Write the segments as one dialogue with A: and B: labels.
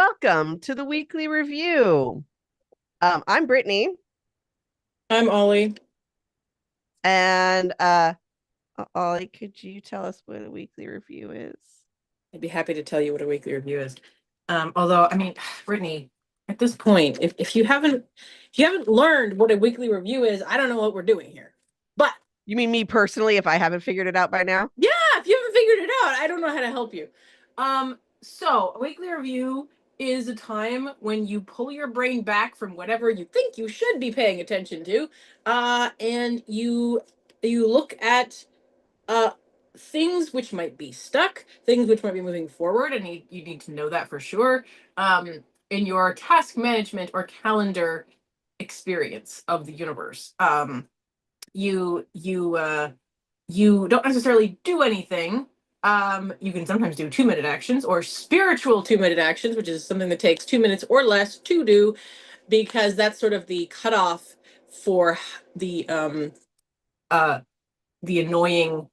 A: welcome to the weekly review. I'm Brittany,
B: I'm Ollie.
A: and Ollie, could you tell us what a weekly review is?
B: I'd be happy to tell you what a weekly review is. Although, I mean, Brittany, at this point, if you haven't learned what a weekly review is, I don't know what we're doing here. But
A: You mean me personally, if I haven't figured it out by now?
B: yeah, if you haven't figured it out, I don't know how to help you. So a weekly review is a time when you pull your brain back from whatever you think you should be paying attention to, and you look at uh things which might be stuck, things which might be moving forward, and you need to know that for sure, in your task management or calendar experience of the universe. You don't necessarily do anything. You can sometimes do 2-minute actions or spiritual 2-minute actions, which is something that takes 2 minutes or less to do, because that's sort of the cutoff for uh the annoying,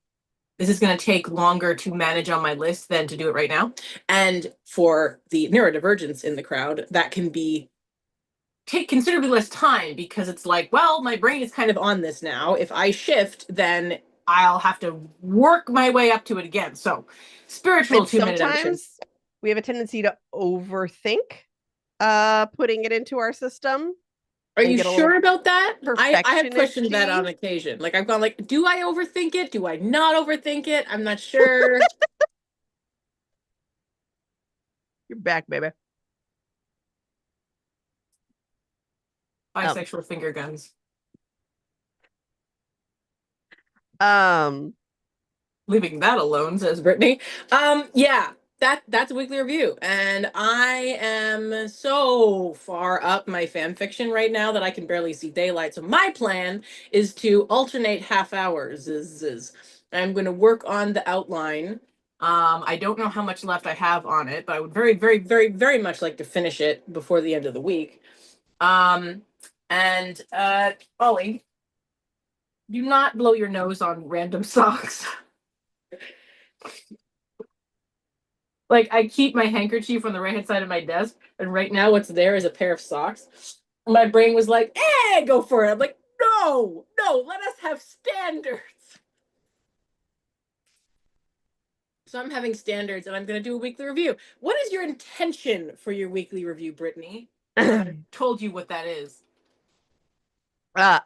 B: this is going to take longer to manage on my list than to do it right now. And for the neurodivergence in the crowd, that can be take considerably less time, because it's like, well, my brain is kind of on this now. If I shift, then I'll have to work my way up to it again. So spiritual
A: And
B: 2-minute action.
A: sometimes we have a tendency to overthink putting it into our system
B: Are
A: and
B: you
A: get a little
B: sure about that? I have questioned that
A: perfectionisty.
B: on occasion. Like, I've gone like, do I overthink it? Do I not overthink it? I'm not sure.
A: You're back, baby. Um,
B: Bisexual finger guns.
A: um,
B: Leaving that alone, says Brittany. Yeah, that's a weekly review, and I am so far up my fan fiction right now that I can barely see daylight. So my plan is to alternate half hours. Is I'm going to work on the outline. I don't know how much left I have on it, but I would very, very, very, very much like to finish it before the end of the week. Um, and Ollie, do not blow your nose on random socks. Like, I keep my handkerchief on the right hand side of my desk, and right now what's there is a pair of socks. My brain was like, go for it. I'm like, no, no, let us have standards. So I'm having standards, and I'm going to do a weekly review. What is your intention for your weekly review, Brittany? I told you what that is.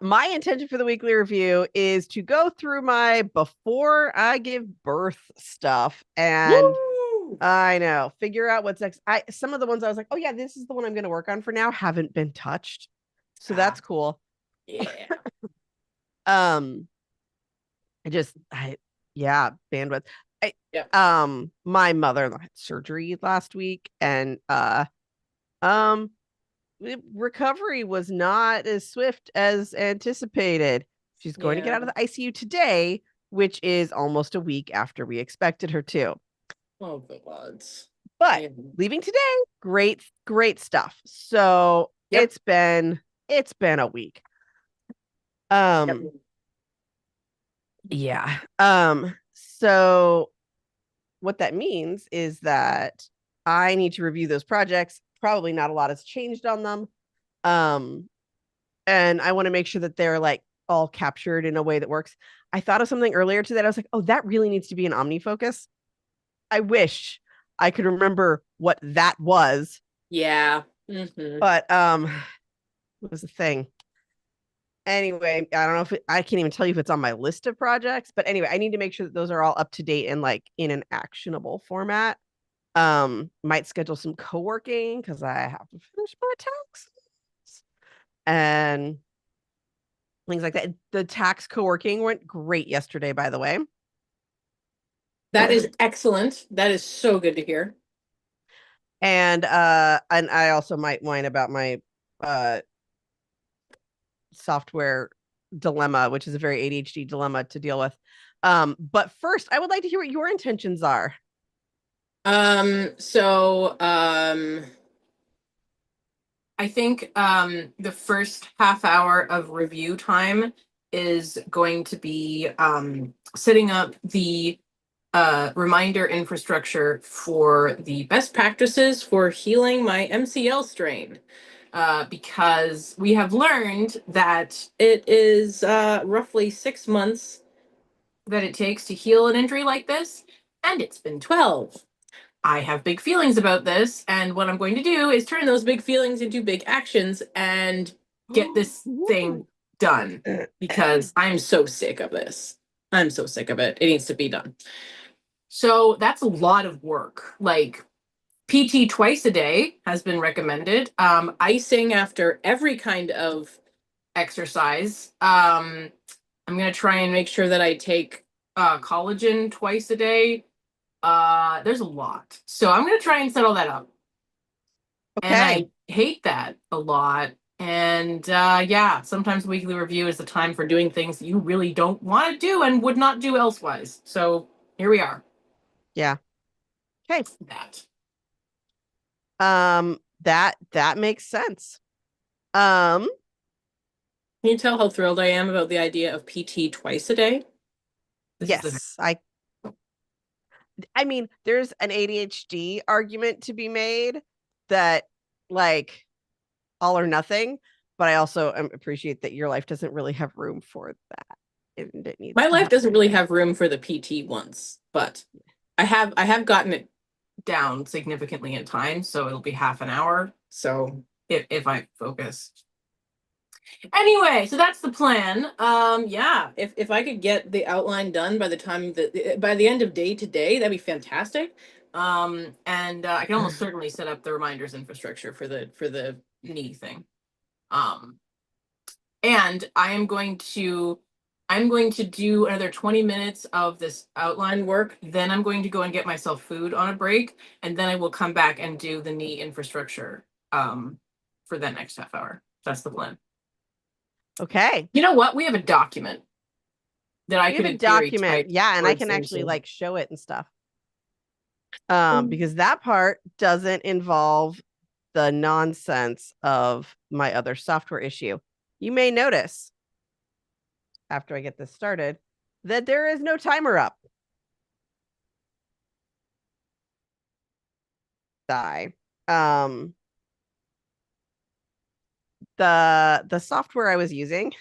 A: My intention for the weekly review is to go through my before I give birth stuff and
B: Woo!
A: I know, figure out what's next. Some of the ones I was like, oh yeah, this is the one I'm going to work on for now, haven't been touched. So
B: Ah,
A: that's cool.
B: yeah.
A: Um, I yeah, bandwidth. I
B: Yep.
A: my mother-in-law had surgery last week and um recovery was not as swift as anticipated. She's going to get
B: Yeah.
A: out of the ICU today, which is almost a week after we expected her to.
B: Oh, good gods.
A: But
B: Yeah.
A: leaving today, great stuff. So
B: Yep.
A: it's been a week.
B: Yep.
A: Um, yeah. So what that means is that I need to review those projects. Probably not a lot has changed on them. Um, and I want to make sure that they're like all captured in a way that works. I thought of something earlier today. I was like, oh, that really needs to be an OmniFocus. I wish I could remember what that was,
B: Yeah. Mm-hmm.
A: but what was the thing? Anyway, I don't know if I can't even tell you if it's on my list of projects, but anyway, I need to make sure that those are all up to date and like in an actionable format. Might schedule some co-working because I have to finish my taxes and things like that. The tax co-working went great yesterday, by the way.
B: That is excellent. That is so good to hear.
A: And I also might whine about my uh software dilemma, which is a very ADHD dilemma to deal with. But first, I would like to hear what your intentions are.
B: So I think the first half hour of review time is going to be setting up the reminder infrastructure for the best practices for healing my MCL strain. Because we have learned that it is roughly 6 months that it takes to heal an injury like this, and it's been 12. I have big feelings about this, and what I'm going to do is turn those big feelings into big actions and get this thing done because I'm so sick of this. I'm so sick of it. It needs to be done. So that's a lot of work. Like PT twice a day has been recommended. Icing after every kind of exercise. I'm going to try and make sure that I take collagen twice a day. There's a lot. So I'm going to try and set all that up. And
A: Okay.
B: I hate that a lot. And yeah, sometimes weekly review is the time for doing things that you really don't want to do and would not do elsewise. So here we are.
A: Yeah. Okay.
B: That.
A: That makes sense. Um,
B: Can you tell how thrilled I am about the idea of PT twice a day? This is the
A: yes, I mean, there's an ADHD argument to be made that like all or nothing, but I also appreciate that your life doesn't really have room for that. And it needs
B: my
A: to
B: life
A: happen
B: doesn't really
A: again.
B: have room for the PT once, but I have gotten it down significantly in time, so it'll be half an hour. So if I focus. Anyway, so that's the plan. Yeah, if I could get the outline done by the time that by the end of day today, that'd be fantastic. And I can almost certainly set up the reminders infrastructure for the knee thing. Um, and I'm going to do another 20 minutes of this outline work. Then I'm going to go and get myself food on a break, and then I will come back and do the knee infrastructure for that next half hour. That's the plan.
A: Okay.
B: You know what? We have a document that I
A: We have
B: could
A: a
B: in theory
A: document.
B: type
A: Yeah, and I
B: towards
A: can
B: things.
A: actually like show it and stuff.
B: Mm.
A: Because that part doesn't involve the nonsense of my other software issue. You may notice after I get this started that there is no timer up. Die. Um, the software I was using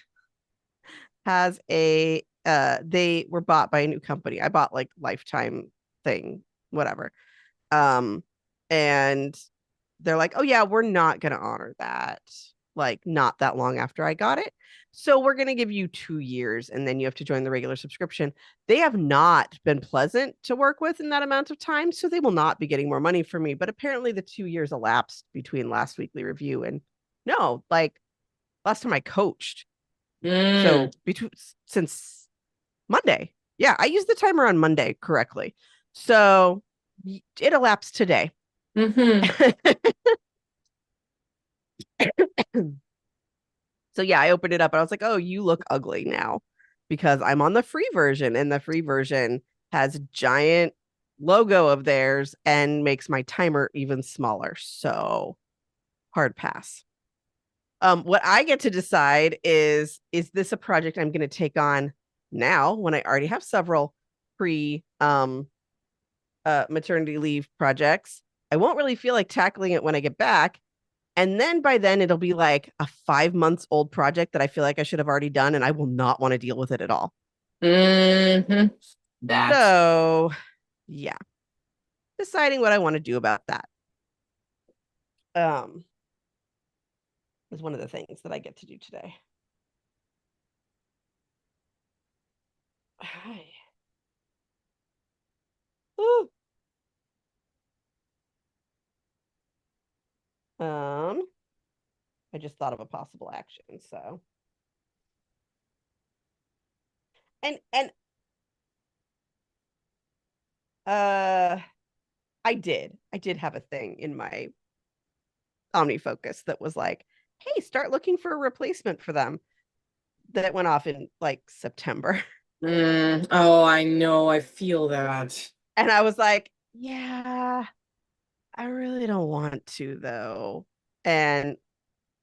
A: has a they were bought by a new company. I bought like lifetime thing, whatever. And they're like, "Oh yeah, we're not going to honor that." Like not that long after I got it. So we're going to give you 2 years and then you have to join the regular subscription. They have not been pleasant to work with in that amount of time, so they will not be getting more money from me, but apparently the 2 years elapsed between last weekly review and no, like last time I coached.
B: Mm.
A: So between since Monday. Yeah, I used the timer on Monday correctly. So it elapsed today.
B: Mm-hmm.
A: So yeah, I opened it up and I was like, "Oh, you look ugly now," because I'm on the free version and the free version has a giant logo of theirs and makes my timer even smaller. So hard pass. What I get to decide is this a project I'm going to take on now when I already have several pre maternity leave projects. I won't really feel like tackling it when I get back. And then by then it'll be like a 5 months old project that I feel like I should have already done and I will not want to deal with it at all.
B: Mm-hmm. That.
A: So yeah, deciding what I want to do about that. Um is one of the things that I get to do today. Hi. Ooh. I just thought of a possible action. So and uh I did have a thing in my OmniFocus that was like, hey, start looking for a replacement for them. That went off in like September.
B: Oh, I know. I feel that.
A: And I was like, yeah, I really don't want to though. And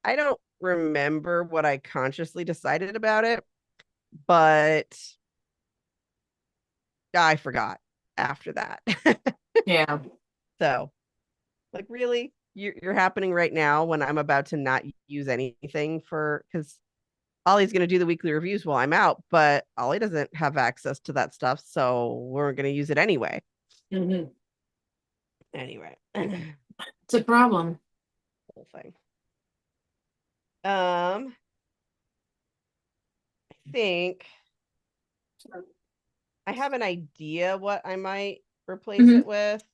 A: I don't remember what I consciously decided about it, but I forgot. after that.
B: Yeah.
A: So, like, really, you're happening right now when I'm about to not use anything for because Ollie's going to do the weekly reviews while I'm out, but Ollie doesn't have access to that stuff, so we're going to use it anyway.
B: Mm-hmm.
A: Anyway,
B: It's a problem.
A: whole thing. I think I have an idea what I might replace
B: Mm-hmm.
A: it with.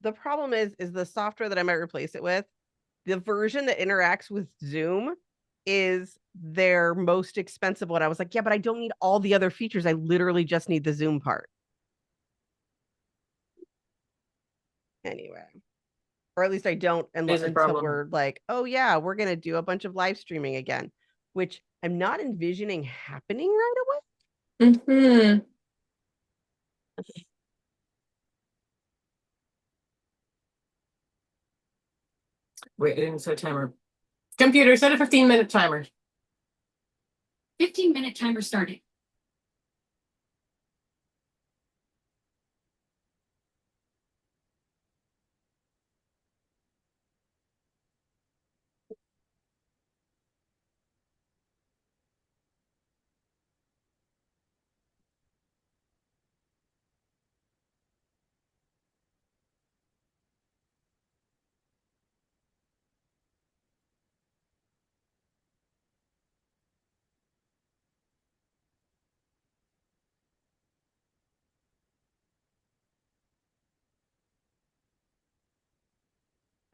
A: The problem is the software that I might replace it with, the version that interacts with Zoom is their most expensive one. I was like, yeah, but I don't need all the other features. I literally just need the Zoom part. Anyway, or at least I don't
B: Is a
A: until
B: problem.
A: we're like, oh yeah, we're gonna do a bunch of live streaming again, which I'm not envisioning happening right away.
B: Mm-hmm. Wait, I didn't set a timer. Computer, set a 15-minute timer.
C: 15-minute timer started.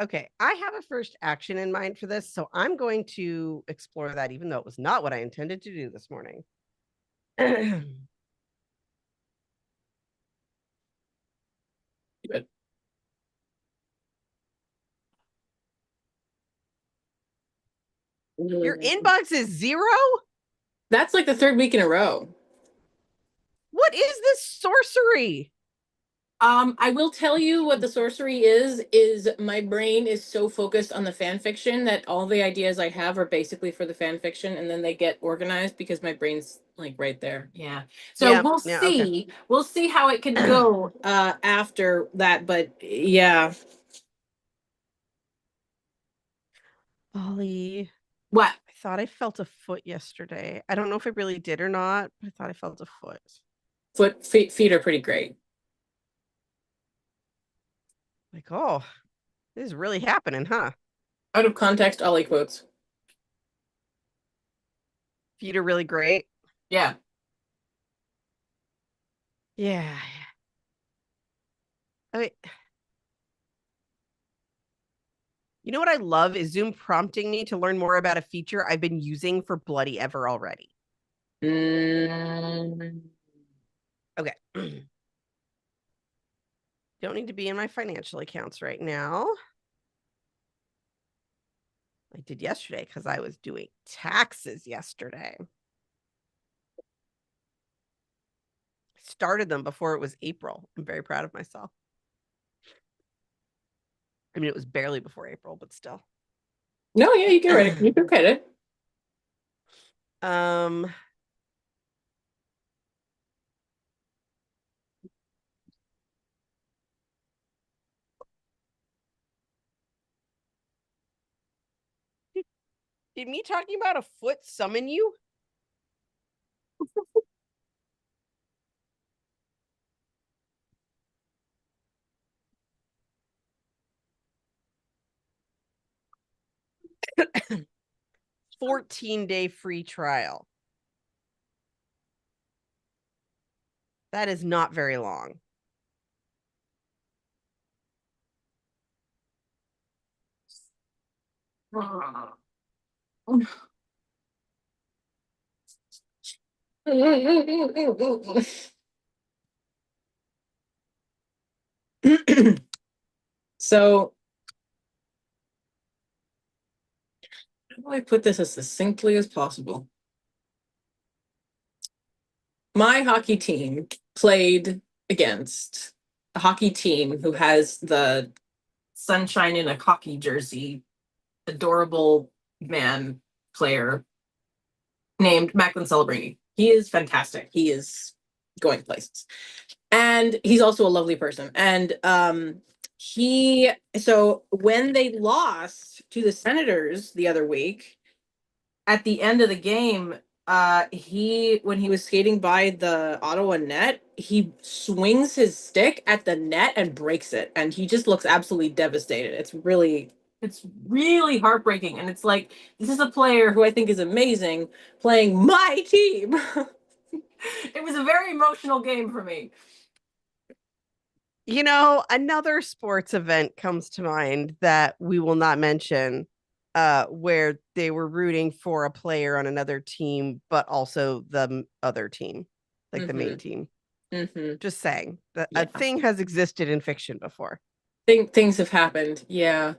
A: Okay, I have a first action in mind for this, so I'm going to explore that, even though it was not what I intended to do this morning.
B: Good.
A: Your inbox is 0?
B: That's like the third week in a row.
A: What is this sorcery?
B: I will tell you what the sorcery is my brain is so focused on the fan fiction that all the ideas I have are basically for the fan fiction, and then they get organized because my brain's like right there. Yeah. So
A: Yeah,
B: we'll
A: yeah, okay.
B: see. We'll see how it could go after that, but yeah.
A: Ollie,
B: What?
A: I thought I felt a foot yesterday. I don't know if I really did or not, but I thought I felt a foot.
B: Feet are pretty great.
A: Like, oh, this is really happening, huh?
B: Out of context, Ollie quotes.
A: Feet are really great.
B: Yeah.
A: Yeah. I mean, you know what I love is Zoom prompting me to learn more about a feature I've been using for bloody ever already.
B: Mm.
A: Okay. Don't need to be in my financial accounts right now. I did yesterday because I was doing taxes yesterday. I started them before it was April. I'm very proud of myself. I mean, it was barely before April, but still.
B: No, yeah, you get ready. You can credit.
A: Um, did me talking about a foot summon you? $14-day free trial. That is not very long.
B: So, how do I put this as succinctly as possible? my hockey team played against a hockey team who has the sunshine in a hockey jersey, adorable man player named Macklin Celebrini. He is fantastic. He is going places. And he's also a lovely person. And so when they lost to the Senators the other week, at the end of the game, when he was skating by the Ottawa net, he swings his stick at the net and breaks it, and he just looks absolutely devastated. It's really heartbreaking, and it's like, this is a player who I think is amazing playing my team. It was a very emotional game for me.
A: You know, another sports event comes to mind that we will not mention, where they were rooting for a player on another team, but also the other team, like the main team. Just saying that a thing has existed in fiction before.
B: Things have happened. Yeah.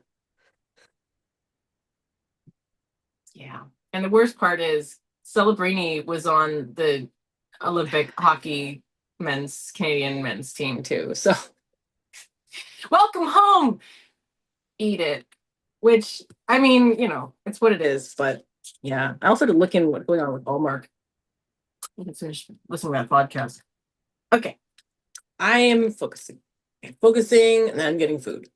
B: Yeah. And the worst part is Celebrini was on the Olympic hockey Canadian men's team too. So welcome home. Eat it. Which, I mean, you know, it's what it is. But yeah, I also had to look in what's going on with Hallmark. You can finish listening to that podcast. Okay. I am focusing. I'm focusing, and then I'm getting food.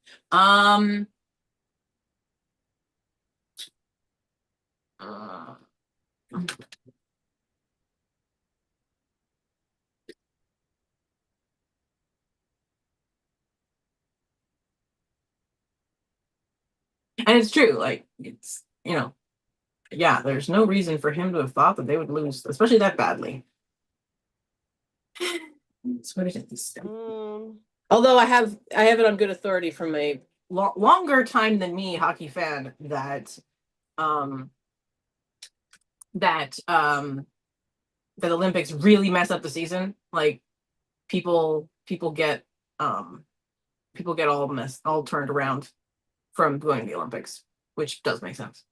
B: And it's true, like, it's, you know, yeah, there's no reason for him to have thought that they would lose, especially that badly. Although I have it on good authority from a longer time than me hockey fan that the Olympics really mess up the season. Like, people get all turned around from going to the Olympics, which does make sense.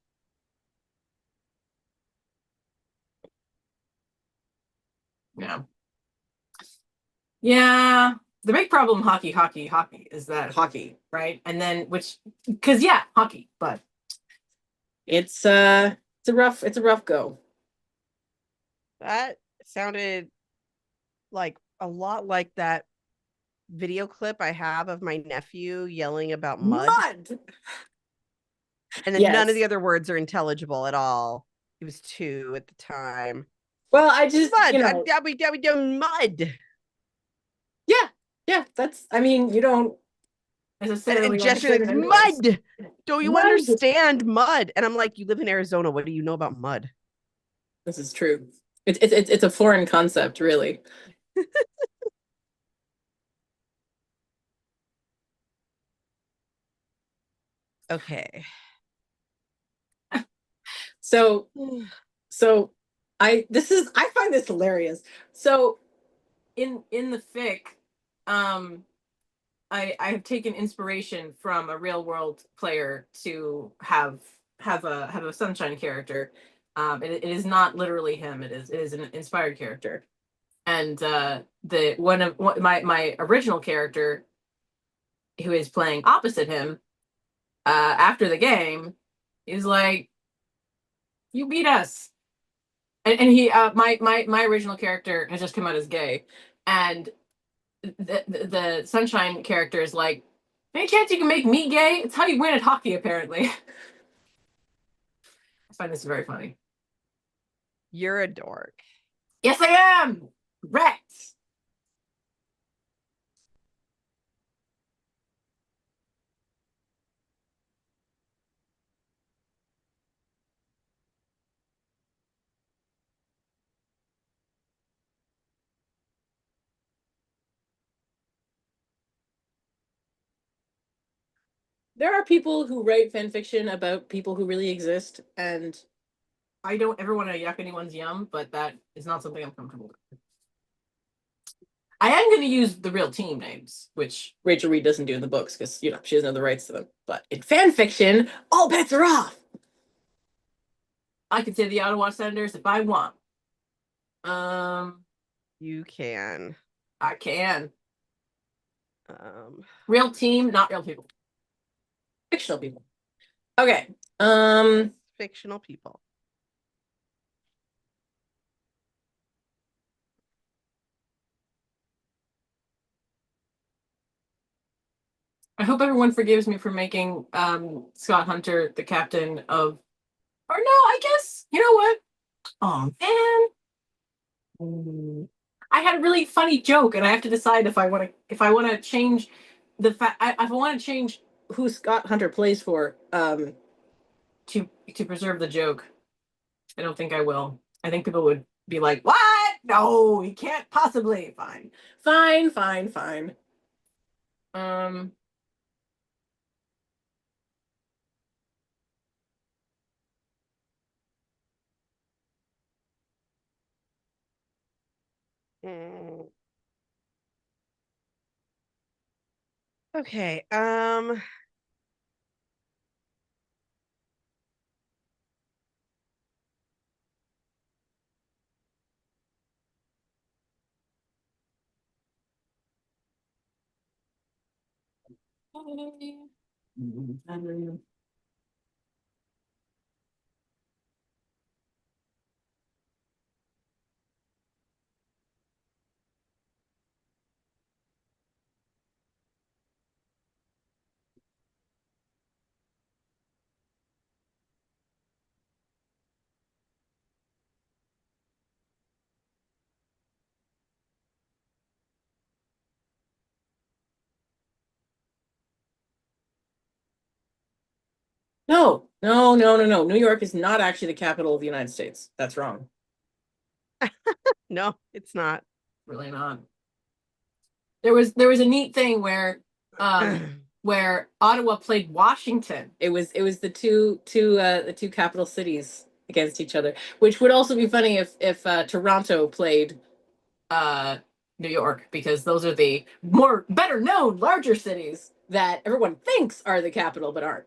B: Yeah. The big problem hockey is that hockey, right? And then because hockey, but it's a rough go.
A: That sounded like a lot like that video clip I have of my nephew yelling about mud. And then none of the other words are intelligible at all. He was 2 at the time.
B: Well, I just
A: mud. We do mud.
B: Yeah. That's. I mean, you don't necessarily
A: gesturing like mud. Don't you understand mud? And I'm like, you live in Arizona. What do you know about mud?
B: This is true. It's a foreign concept, really.
A: Okay.
B: So I find this hilarious. So in the fic, I have taken inspiration from a real world player to have a sunshine character. It is not literally him. It is an inspired character. And my original character, who is playing opposite him, after the game, is like, "You beat us." And he my original character has just come out as gay, and the sunshine character is like, "Any chance you can make me gay? It's how you win at hockey, apparently." I find this very funny.
A: You're a dork.
B: Yes, I am. Rex. There are people who write fan fiction about people who really exist, and I don't ever want to yuck anyone's yum, but that is not something I'm comfortable with. I am going to use the real team names, which Rachel Reed doesn't do in the books because, she doesn't have the rights to them. But in fan fiction, all bets are off. I could say the Ottawa Senators if I want.
A: You can.
B: I can.
A: Um,
B: Real team, not real people. Fictional people. Okay.
A: Fictional people.
B: I hope everyone forgives me for making Scott Hunter the captain of, or no, I guess, you know what? Oh man. I had a really funny joke and I have to decide if I want to change the fact if I want to change who Scott Hunter plays for to preserve the joke. I don't think I will. I think people would be like, "What? No, he can't possibly." Fine. Fine, fine, fine. Um
A: Mm. Okay.
B: No, no, no, no, no. New York is not actually the capital of the United States. That's wrong.
A: No, it's not.
B: Really not. There was a neat thing where Ottawa played Washington. It was the two capital cities against each other, which would also be funny if Toronto played New York, because those are the more better known larger cities that everyone thinks are the capital but aren't.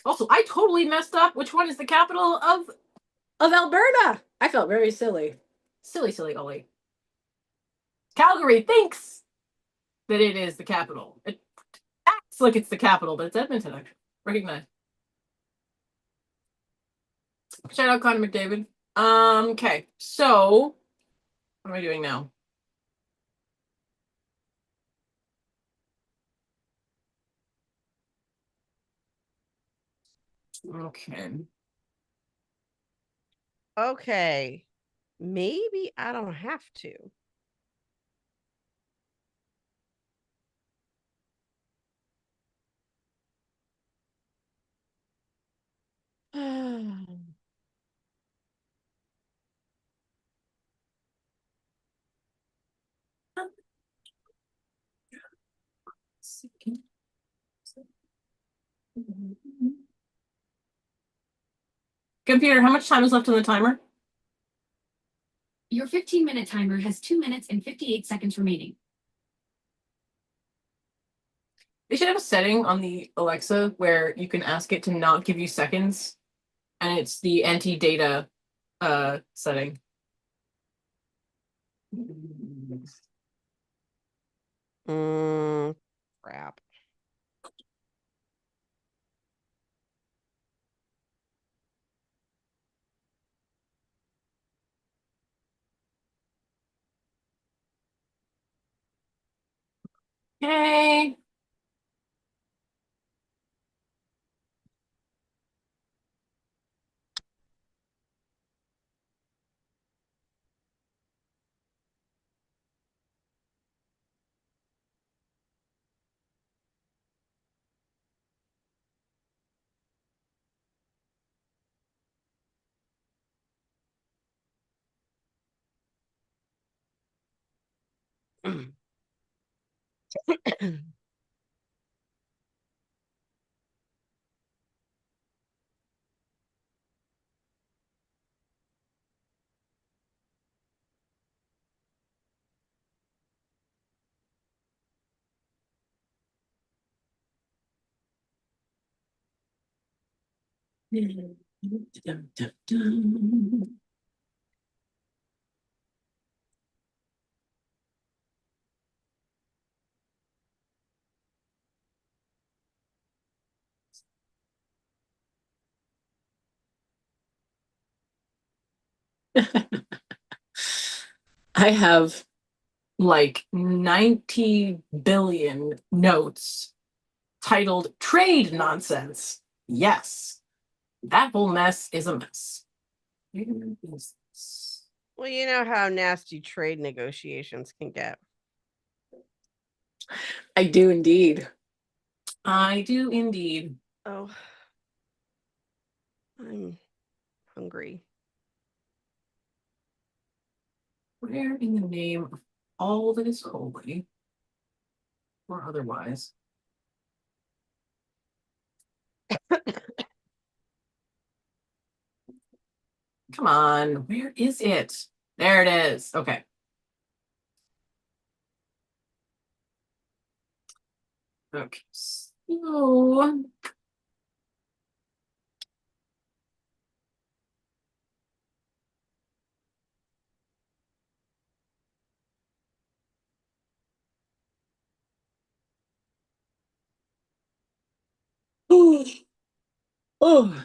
B: Also, I totally messed up which one is the capital of Alberta. I felt very silly. Silly Ollie. Calgary thinks that it is the capital. It acts like it's the capital, but it's Edmonton, actually. Recognize. Shout out Connor McDavid. Okay, so what am I doing now? Okay.
A: Okay. Maybe I don't have to.
B: Computer, how much time is left on the timer?
C: Your 15-minute timer has 2 minutes and 58 seconds remaining.
B: They should have a setting on the Alexa where you can ask it to not give you seconds, and it's the anti-data setting.
A: Crap.
B: Okay. I have like 90 billion notes titled Trade Nonsense. Yes, that whole mess is a mess.
A: Well, you know how nasty trade negotiations can get.
B: I do indeed. I do indeed.
A: Oh, I'm hungry.
B: Where in the name of all that is holy, or otherwise? Come on, where is it? There it is. Okay. Okay. So oh, oh.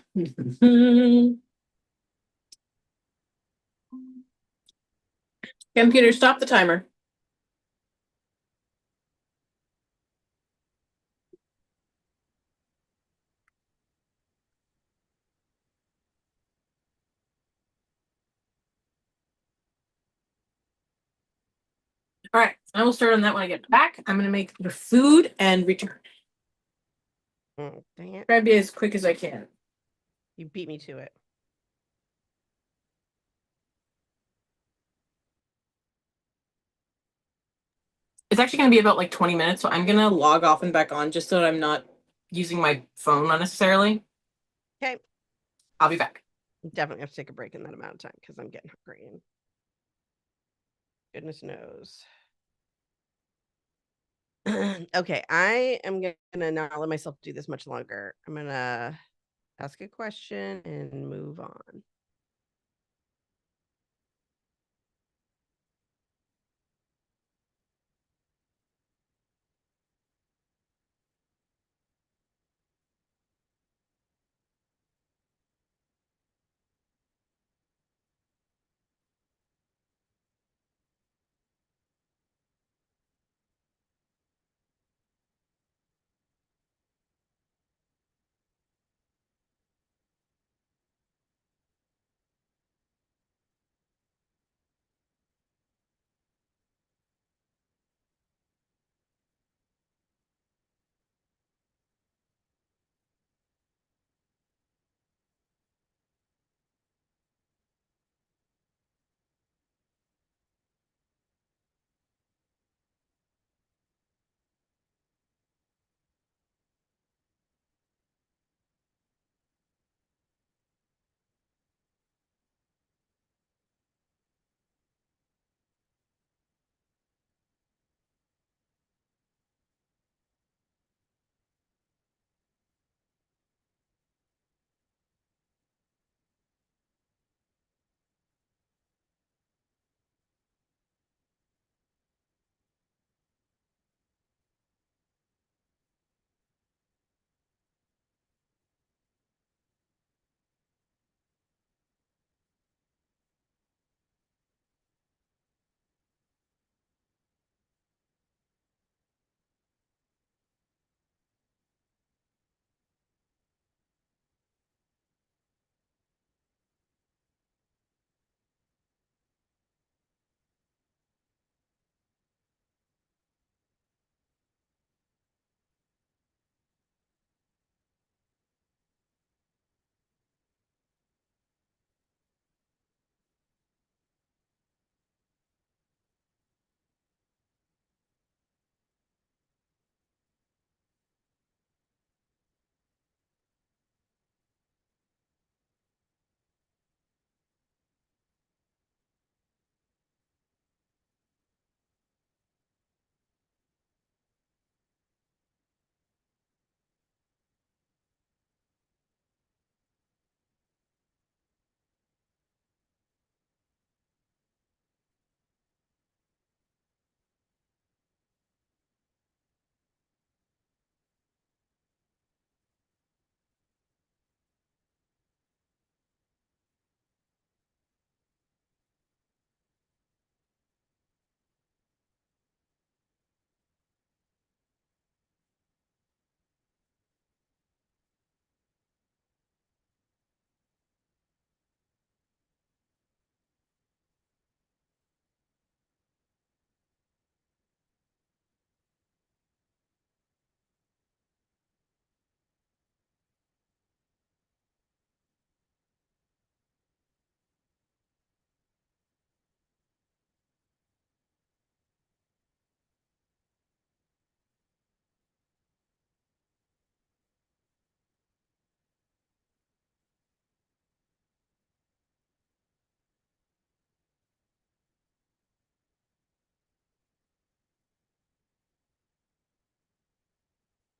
B: Computer, stop the timer. All right, I will start on that when I get back. I'm gonna make the food and return.
A: Dang it.
B: Try to be as quick as I can.
A: You beat me to it.
B: It's actually gonna be about like 20 minutes, so I'm gonna log off and back on just so that I'm not using my phone unnecessarily.
A: Okay.
B: I'll be back.
A: Definitely have to take a break in that amount of time because I'm getting hungry and goodness knows. Okay, I am gonna not let myself do this much longer. I'm gonna ask a question and move on.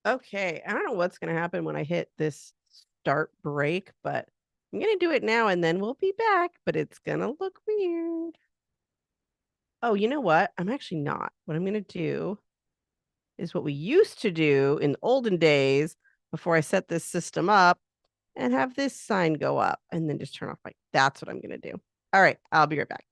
A: Okay, I don't know what's going to happen when I hit this start break, but I'm going to do it now and then we'll be back, but it's going to look weird. Oh, you know what? I'm actually not. What I'm going to do is what we used to do in the olden days before I set this system up and have this sign go up and then just turn off my. That's what I'm going to do. All right, I'll be right back.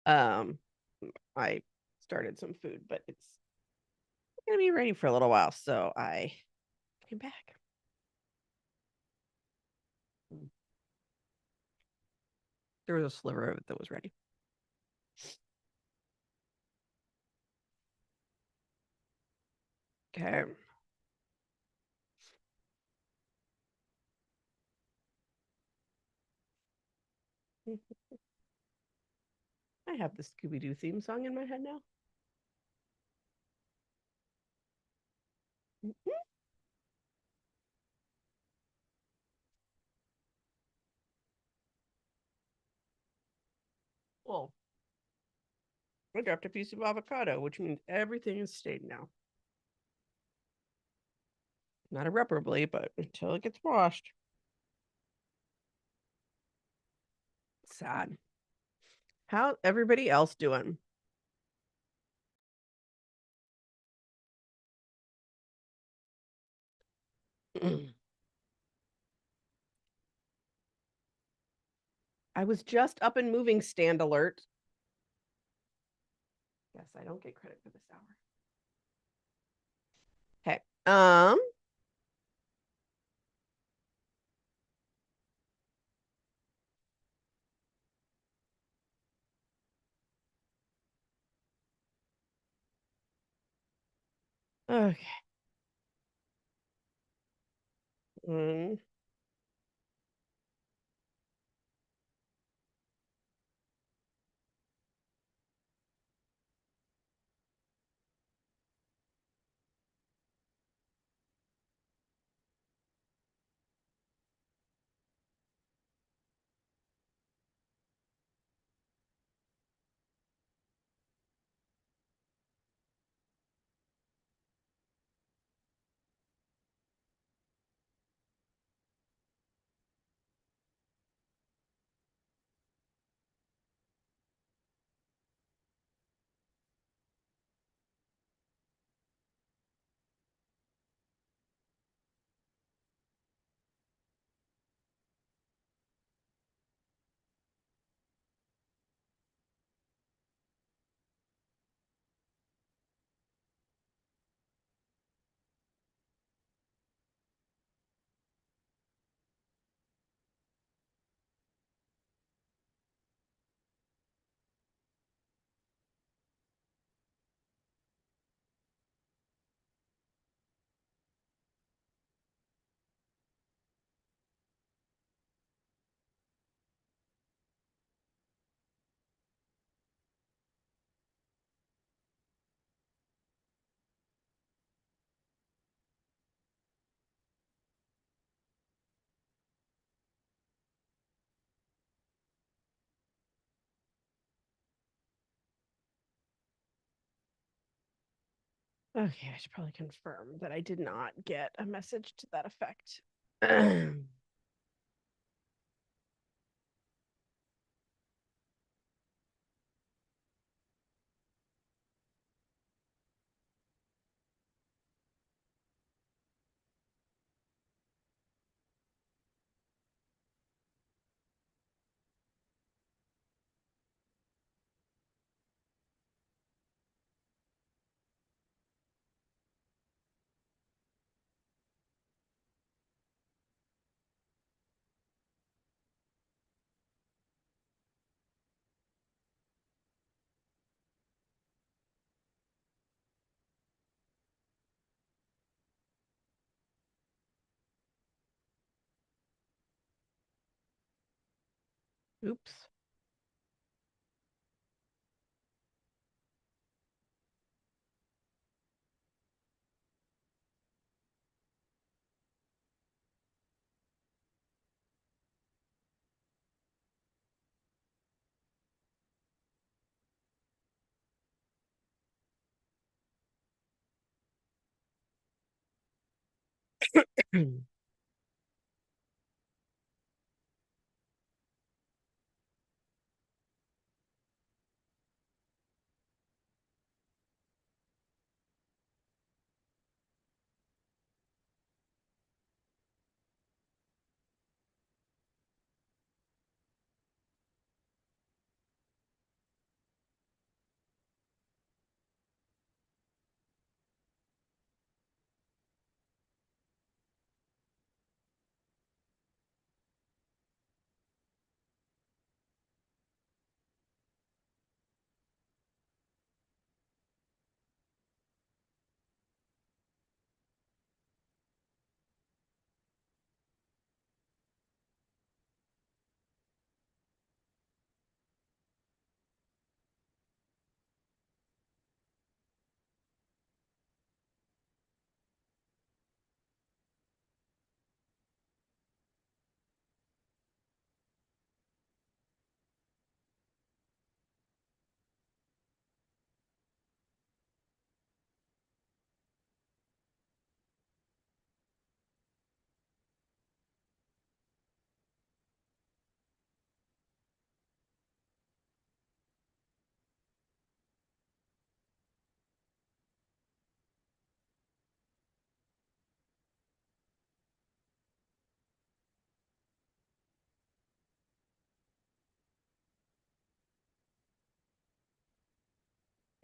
A: I started some food, but it's gonna be ready for a little while, so I came back. There was a sliver of it that was ready. Okay. I have the Scooby-Doo theme song in my head now. Well, I dropped a piece of avocado, which means everything is stayed now. Not irreparably, but until it gets washed. Sad. How everybody else doing? I was just up and moving stand alert. Yes, I don't get credit for this hour. Okay. Okay. Mm. Okay, I should probably confirm that I did not get a message to that effect. Oops.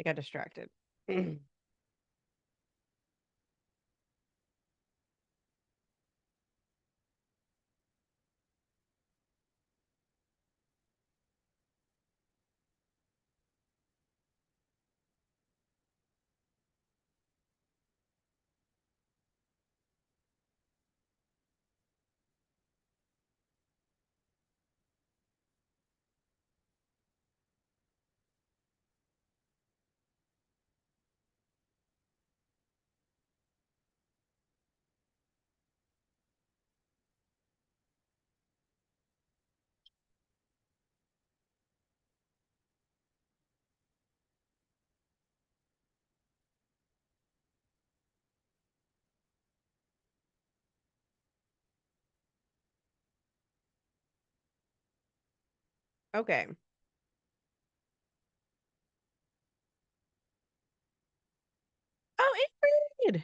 A: got distracted. Okay. Oh, Ingrid.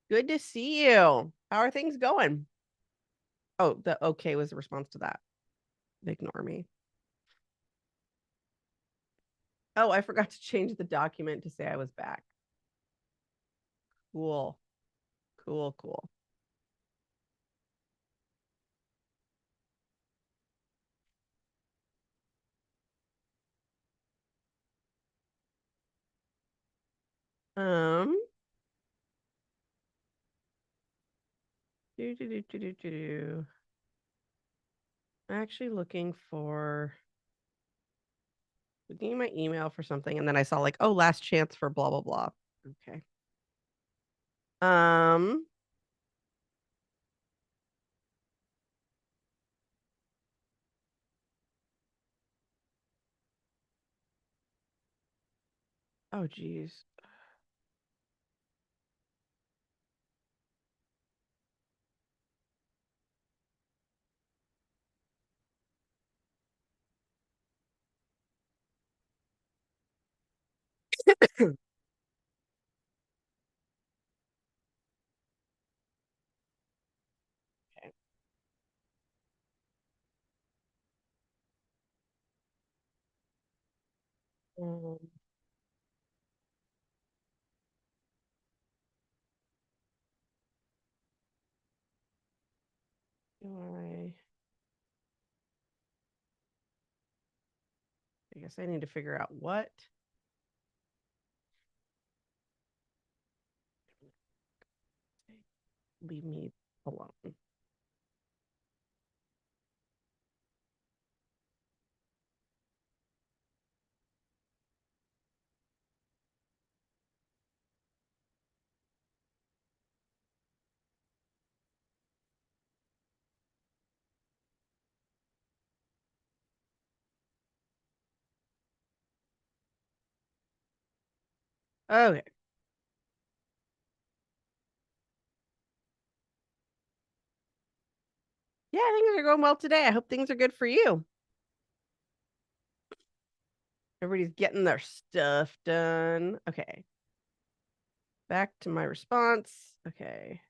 A: Good to see you. How are things going? Oh, the okay was the response to that. Ignore me. Oh, I forgot to change the document to say I was back. Cool. Cool, cool. Um, I'm actually looking in my email for something, and then I saw like, oh, last chance for blah blah blah. Okay. Um, oh geez. Okay. Um, do I guess I need to figure out what. Leave me alone. Okay. Yeah, things are going well today. I hope things are good for you. Everybody's getting their stuff done. Okay. Back to my response. Okay.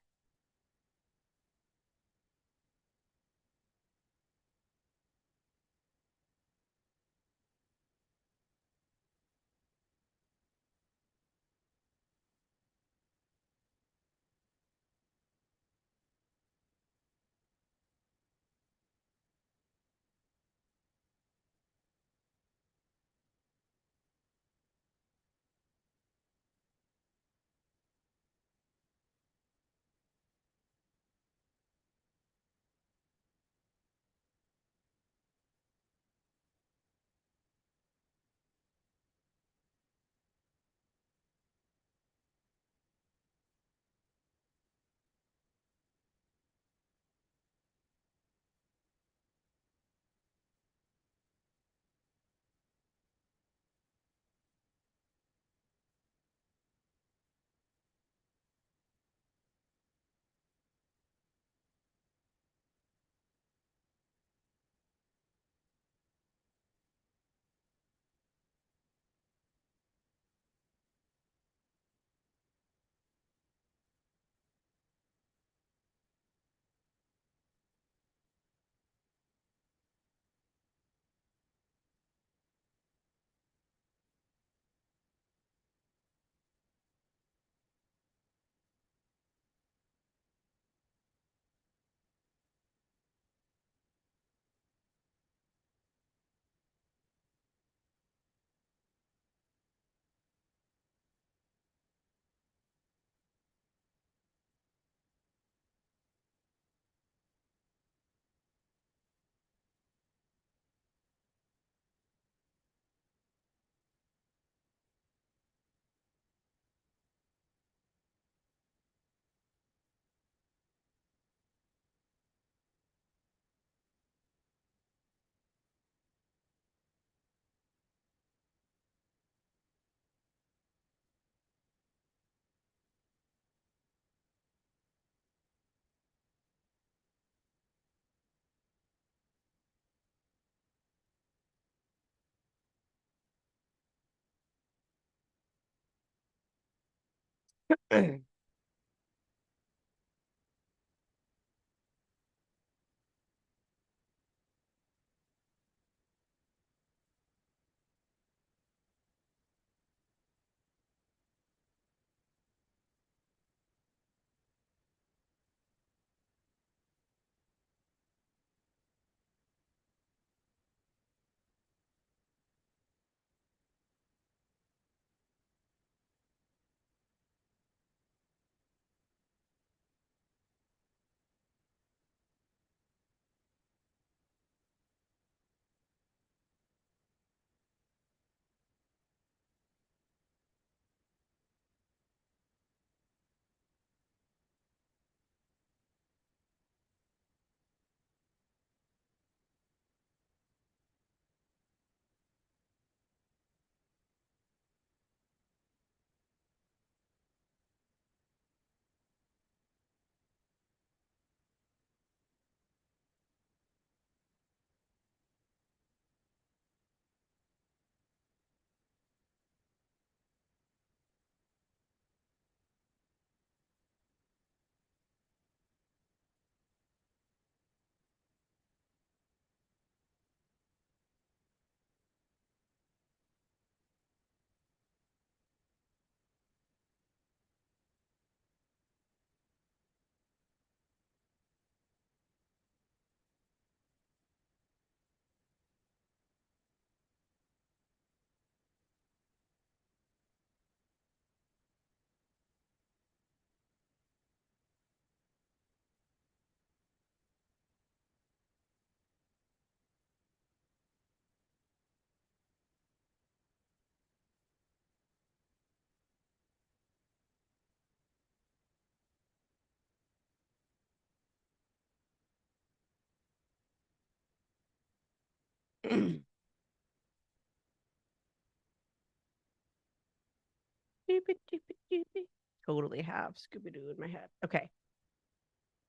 A: Totally have Scooby-Doo in my head. Okay.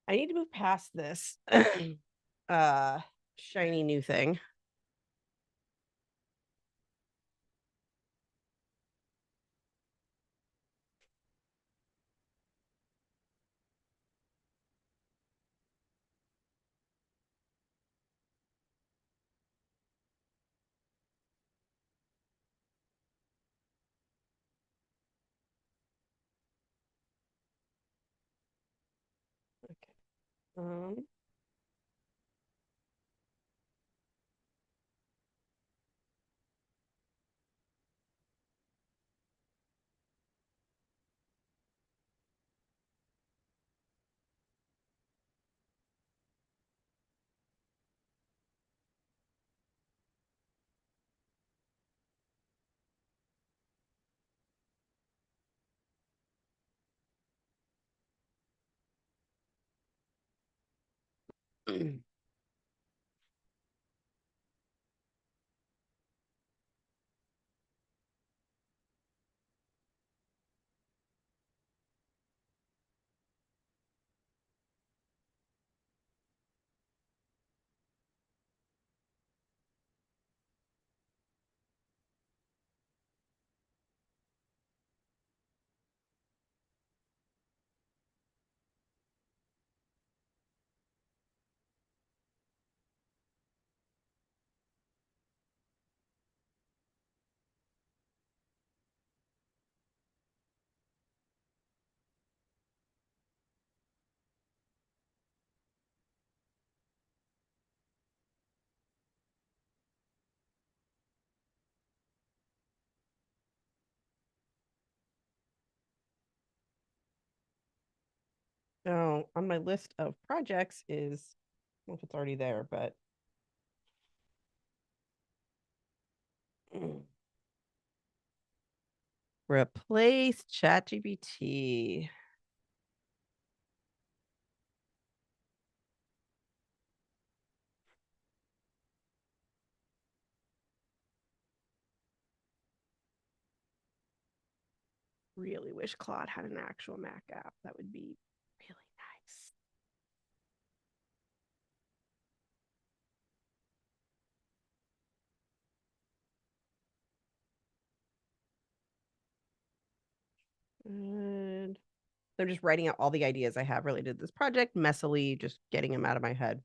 A: I need to move past this shiny new thing. Okay. Um Oh, on my list of projects is, I don't know if it's already there, but replace ChatGPT. Really wish Claude had an actual Mac app. That would be really nice. Good. I'm just writing out all the ideas I have related to this project, messily, just getting them out of my head.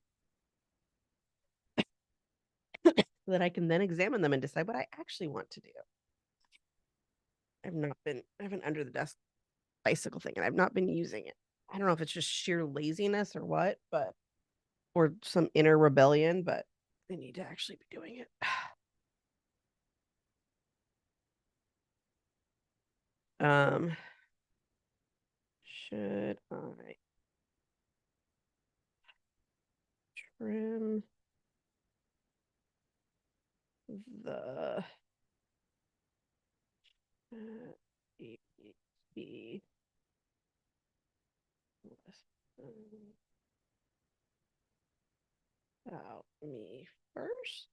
A: So that I can then examine them and decide what I actually want to do. I haven't under the desk bicycle thing and I've not been using it. I don't know if it's just sheer laziness or what, or some inner rebellion, but I need to actually be doing it. Should I trim the ADHD about me first?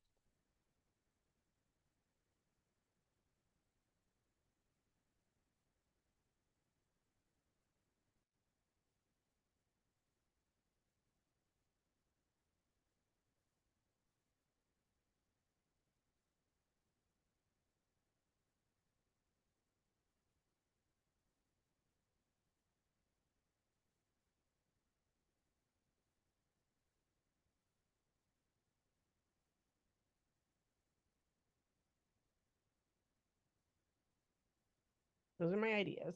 A: Those are my ideas.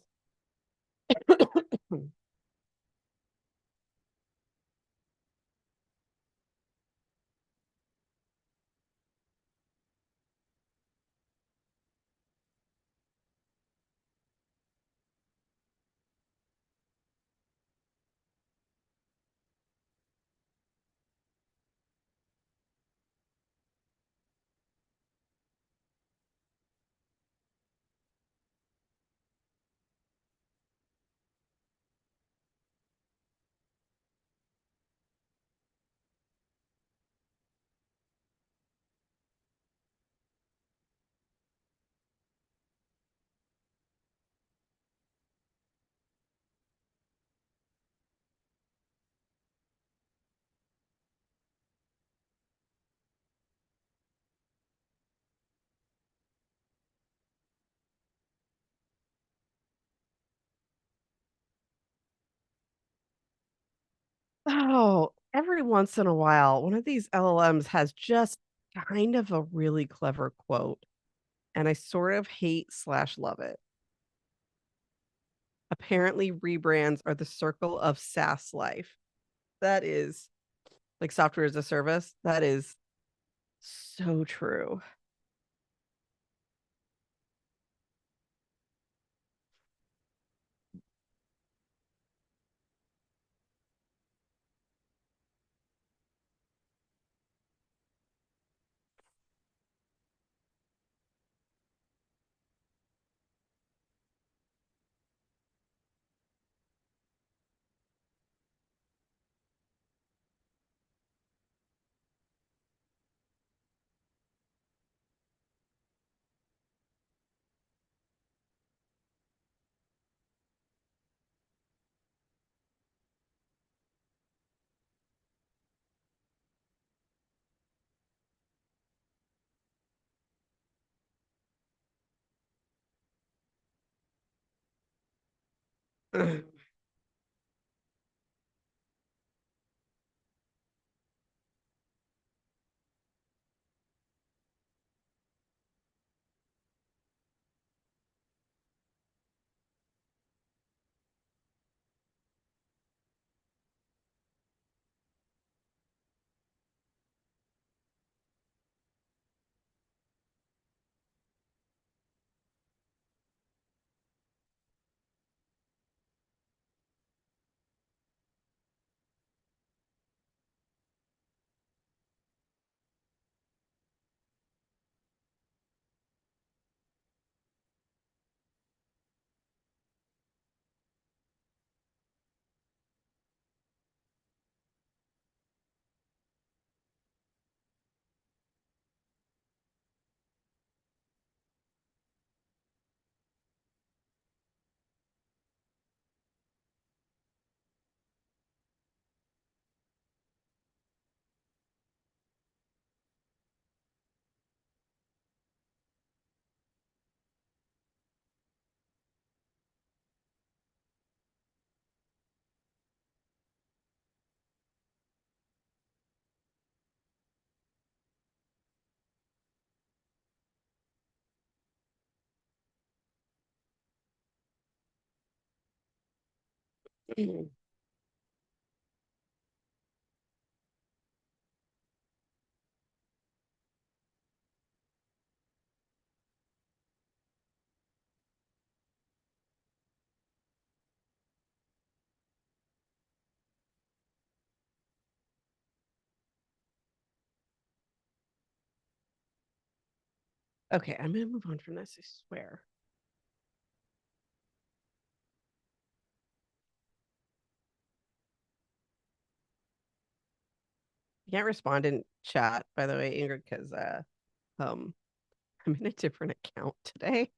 A: Oh, every once in a while, one of these LLMs has just kind of a really clever quote, and I sort of hate slash love it. Apparently, rebrands are the circle of SaaS life. That is like software as a service. That is so true. Okay, I'm gonna move on from this, I swear. You can't respond in chat, by the way, Ingrid, because um I'm in a different account today.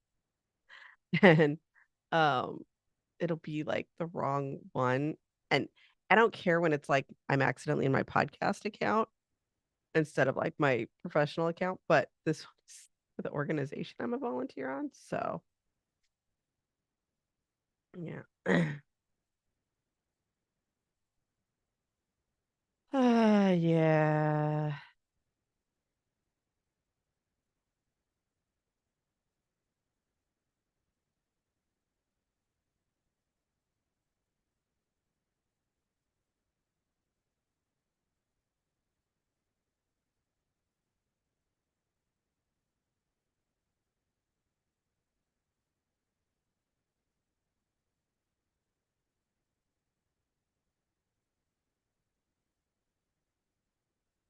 A: And um it'll be like the wrong one. And I don't care when it's like I'm accidentally in my podcast account instead of like my professional account, but this one's for the organization I'm a volunteer on. So yeah. Yeah.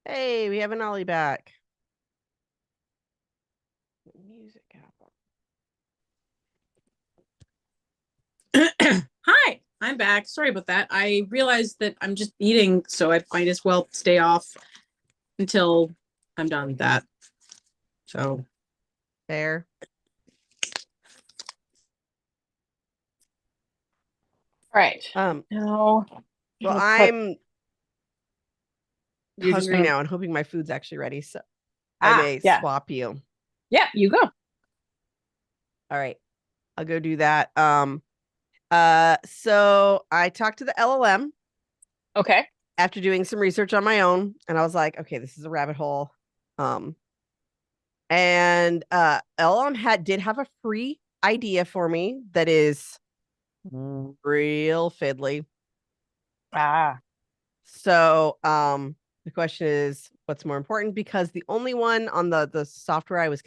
A: Hey, we have an Ollie back. Music app.
B: Hi, I'm back. Sorry about that. I realized that I'm just eating, so I might as well stay off until I'm done with that. So
A: Fair.
D: Right.
B: now,
A: Well, I'm hungry now and hoping my food's actually ready. So I may swap you.
D: Yeah, you go.
A: All right. I'll go do that. So I talked to the LLM.
D: Okay.
A: After doing some research on my own, and I was like, okay, this is a rabbit hole. And LLM did have a free idea for me that is real fiddly. So the question is, what's more important? Because the only one on the software I was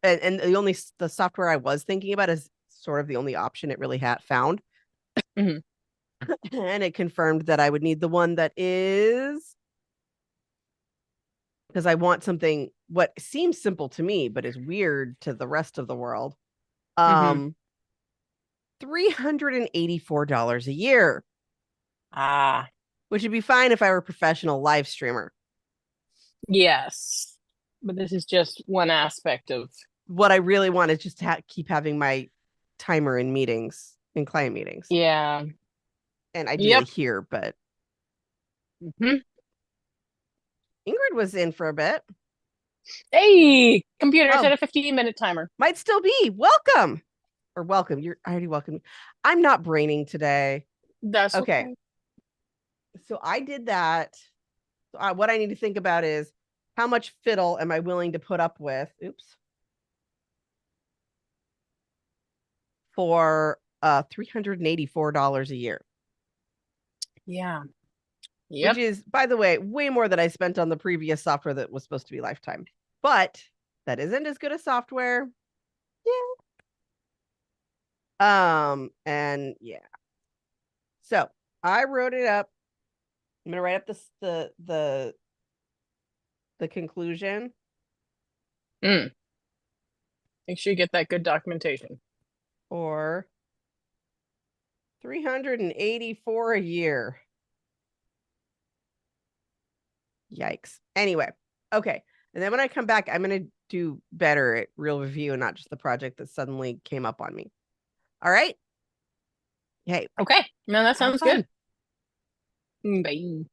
A: and the software I was thinking about is sort of the only option it really had found.
D: Mhm.
A: And it confirmed that I would need the one that is, because I want something what seems simple to me but is weird to the rest of the world. $384 a year. Which would be fine if I were a professional live streamer.
D: Yes. But this is just one aspect of
A: what I really want is just to keep having my timer in meetings, in client meetings.
D: Yeah.
A: And ideally here, but
D: Ingrid
A: was in for a bit.
D: Hey, computer, set a 15-minute timer.
A: Might still be. Welcome. Or welcome. You're already welcome. I'm not braining today.
D: That's okay.
A: So I did that. So what I need to think about is how much fiddle am I willing to put up with? For $384 a year.
D: Yeah.
A: Which is, by the way, way more than I spent on the previous software that was supposed to be lifetime. But that isn't as good as software. And yeah. So I wrote it up. I'm gonna write up the conclusion.
D: Make sure you get that good documentation.
A: Or $384 a year. Yikes. Anyway, okay. And then when I come back, I'm gonna do better at real review and not just the project that suddenly came up on me. All right. Hey.
D: Okay. No, that sounds good. Bye.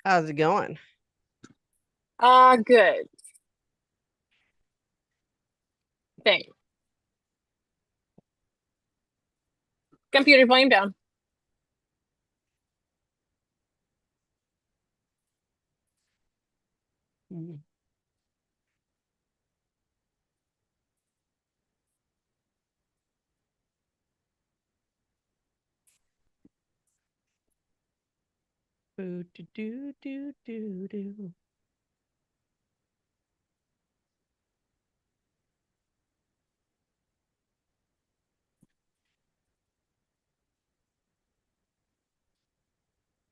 A: How's it going?
D: Good. Thing. Computer volume down.
A: Mm. Boo, do, do, do, do, do.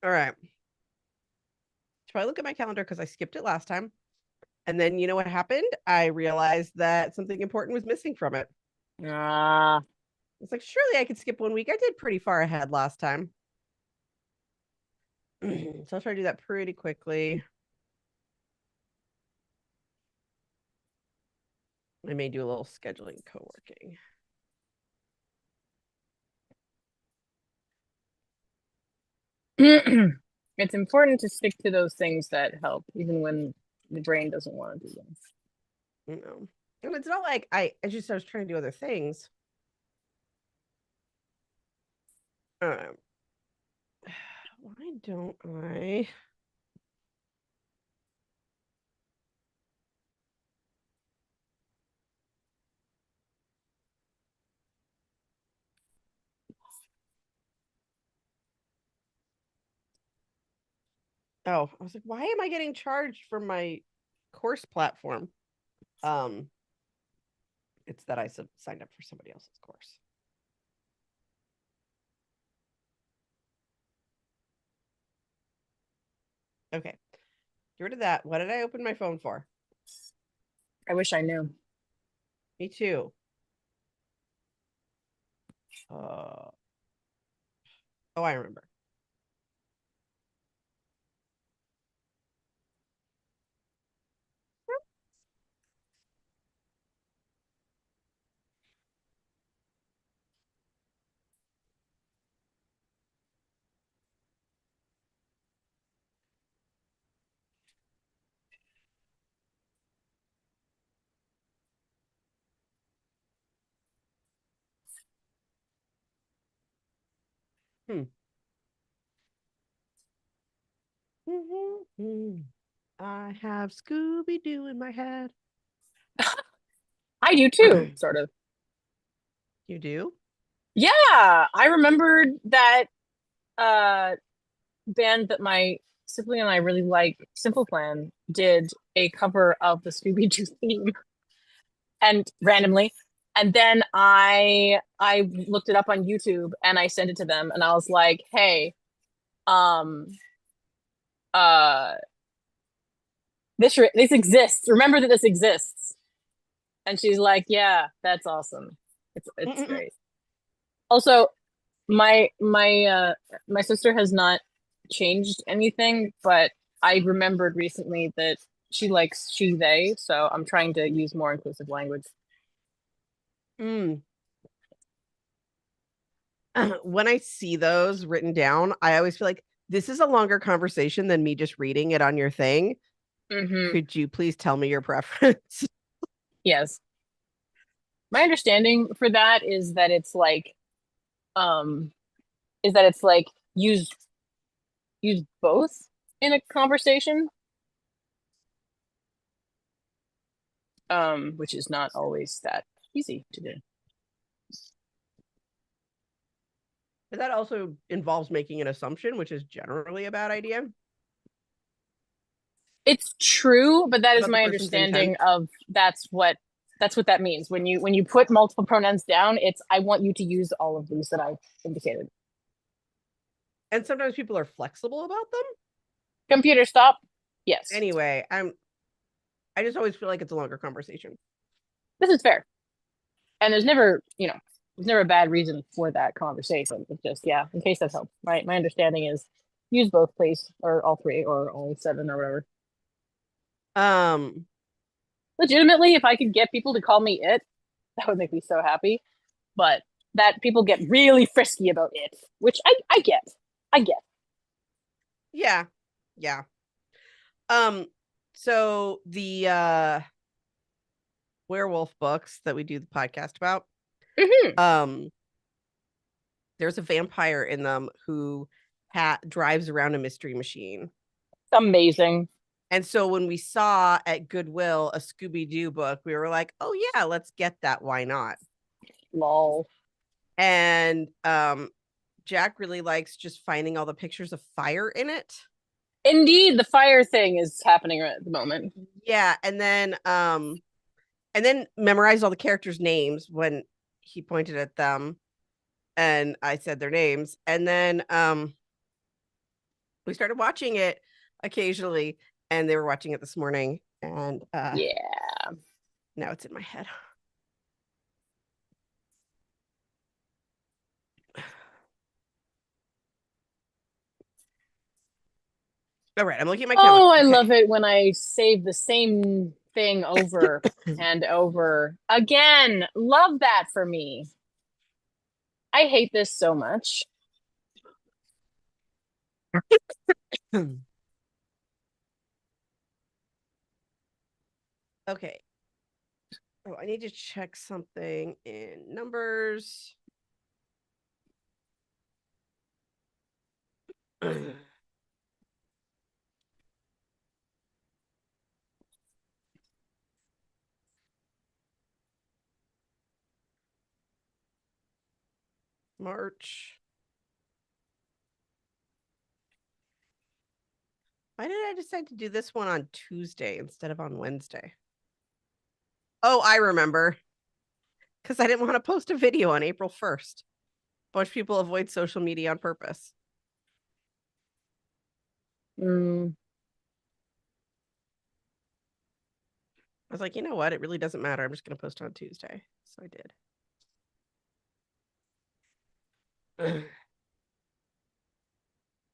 A: All right. So I look at my calendar because I skipped it last time. And then you know what happened? I realized that something important was missing from it.
D: Ah,
A: It's like, surely I could skip 1 week. I did pretty far ahead last time. So I'll try to do that pretty quickly. I may do a little scheduling co-working.
D: it's important to stick to those things that help, even when the brain doesn't want to do them.
A: You know, and it's not like I was trying to do other things. Why don't I? Oh, I was like, why am I getting charged for my course platform? It's that I signed up for somebody else's course. Okay, get rid of that. What did I open my phone for?
D: I wish I knew.
A: Me too. Oh, I remember. I have Scooby Doo in my head.
D: I do too, sort of.
A: You do?
D: Yeah, I remembered that band that my sibling and I really like, Simple Plan, did a cover of the Scooby-Doo theme, and randomly. And then I looked it up on YouTube and I sent it to them and I was like, hey, uh this exists. Remember that this exists. And she's like, yeah, that's awesome. It's great. Also, my sister has not changed anything, but I remembered recently that she likes she they, so I'm trying to use more inclusive language.
A: When I see those written down, I always feel like this is a longer conversation than me just reading it on your thing.
D: Mm-hmm.
A: Could you please tell me your preference?
D: Yes. My understanding for that is that it's like use both in a conversation. Which is not always that easy to do.
A: But that also involves making an assumption, which is generally a bad idea.
D: It's true, but that is
A: About the
D: my
A: person's
D: understanding
A: intent.
D: of that's what that means. When you put multiple pronouns down, it's I want you to use all of these that I indicated.
A: And sometimes people are flexible about them.
D: Computer stop. Yes.
A: Anyway, I just always feel like it's a longer conversation.
D: This is fair. And there's never a bad reason for that conversation. It's just, yeah, in case that helps. My understanding is use both, please, or all three, or all seven, or whatever. Legitimately, if I could get people to call me it, that would make me so happy. But that people get really frisky about it, which I get.
A: Yeah. So the werewolf books that we do the podcast about, there's a vampire in them who drives around a mystery machine.
D: Amazing.
A: And so when we saw at Goodwill a Scooby-Doo book, we were like, oh yeah, let's get that. Why not?
D: Lol.
A: And Jack really likes just finding all the pictures of fire in it.
D: Indeed, the fire thing is happening right at the moment.
A: Yeah, and then memorized all the characters' names when he pointed at them and I said their names. And then we started watching it occasionally, and they were watching it this morning, and
D: yeah,
A: now it's in my head. All right, I'm looking at my calendar.
D: Oh, I love it when I save the same thing over and over again. Love that for me. I hate this so much.
A: Okay. Oh, I need to check something in numbers. March. Why did I decide to do this one on Tuesday instead of on Wednesday? Oh, I remember. Because I didn't want to post a video on April 1st. A bunch of people avoid social media on purpose. I was like, you know what? It really doesn't matter. I'm just going to post on Tuesday. So I did.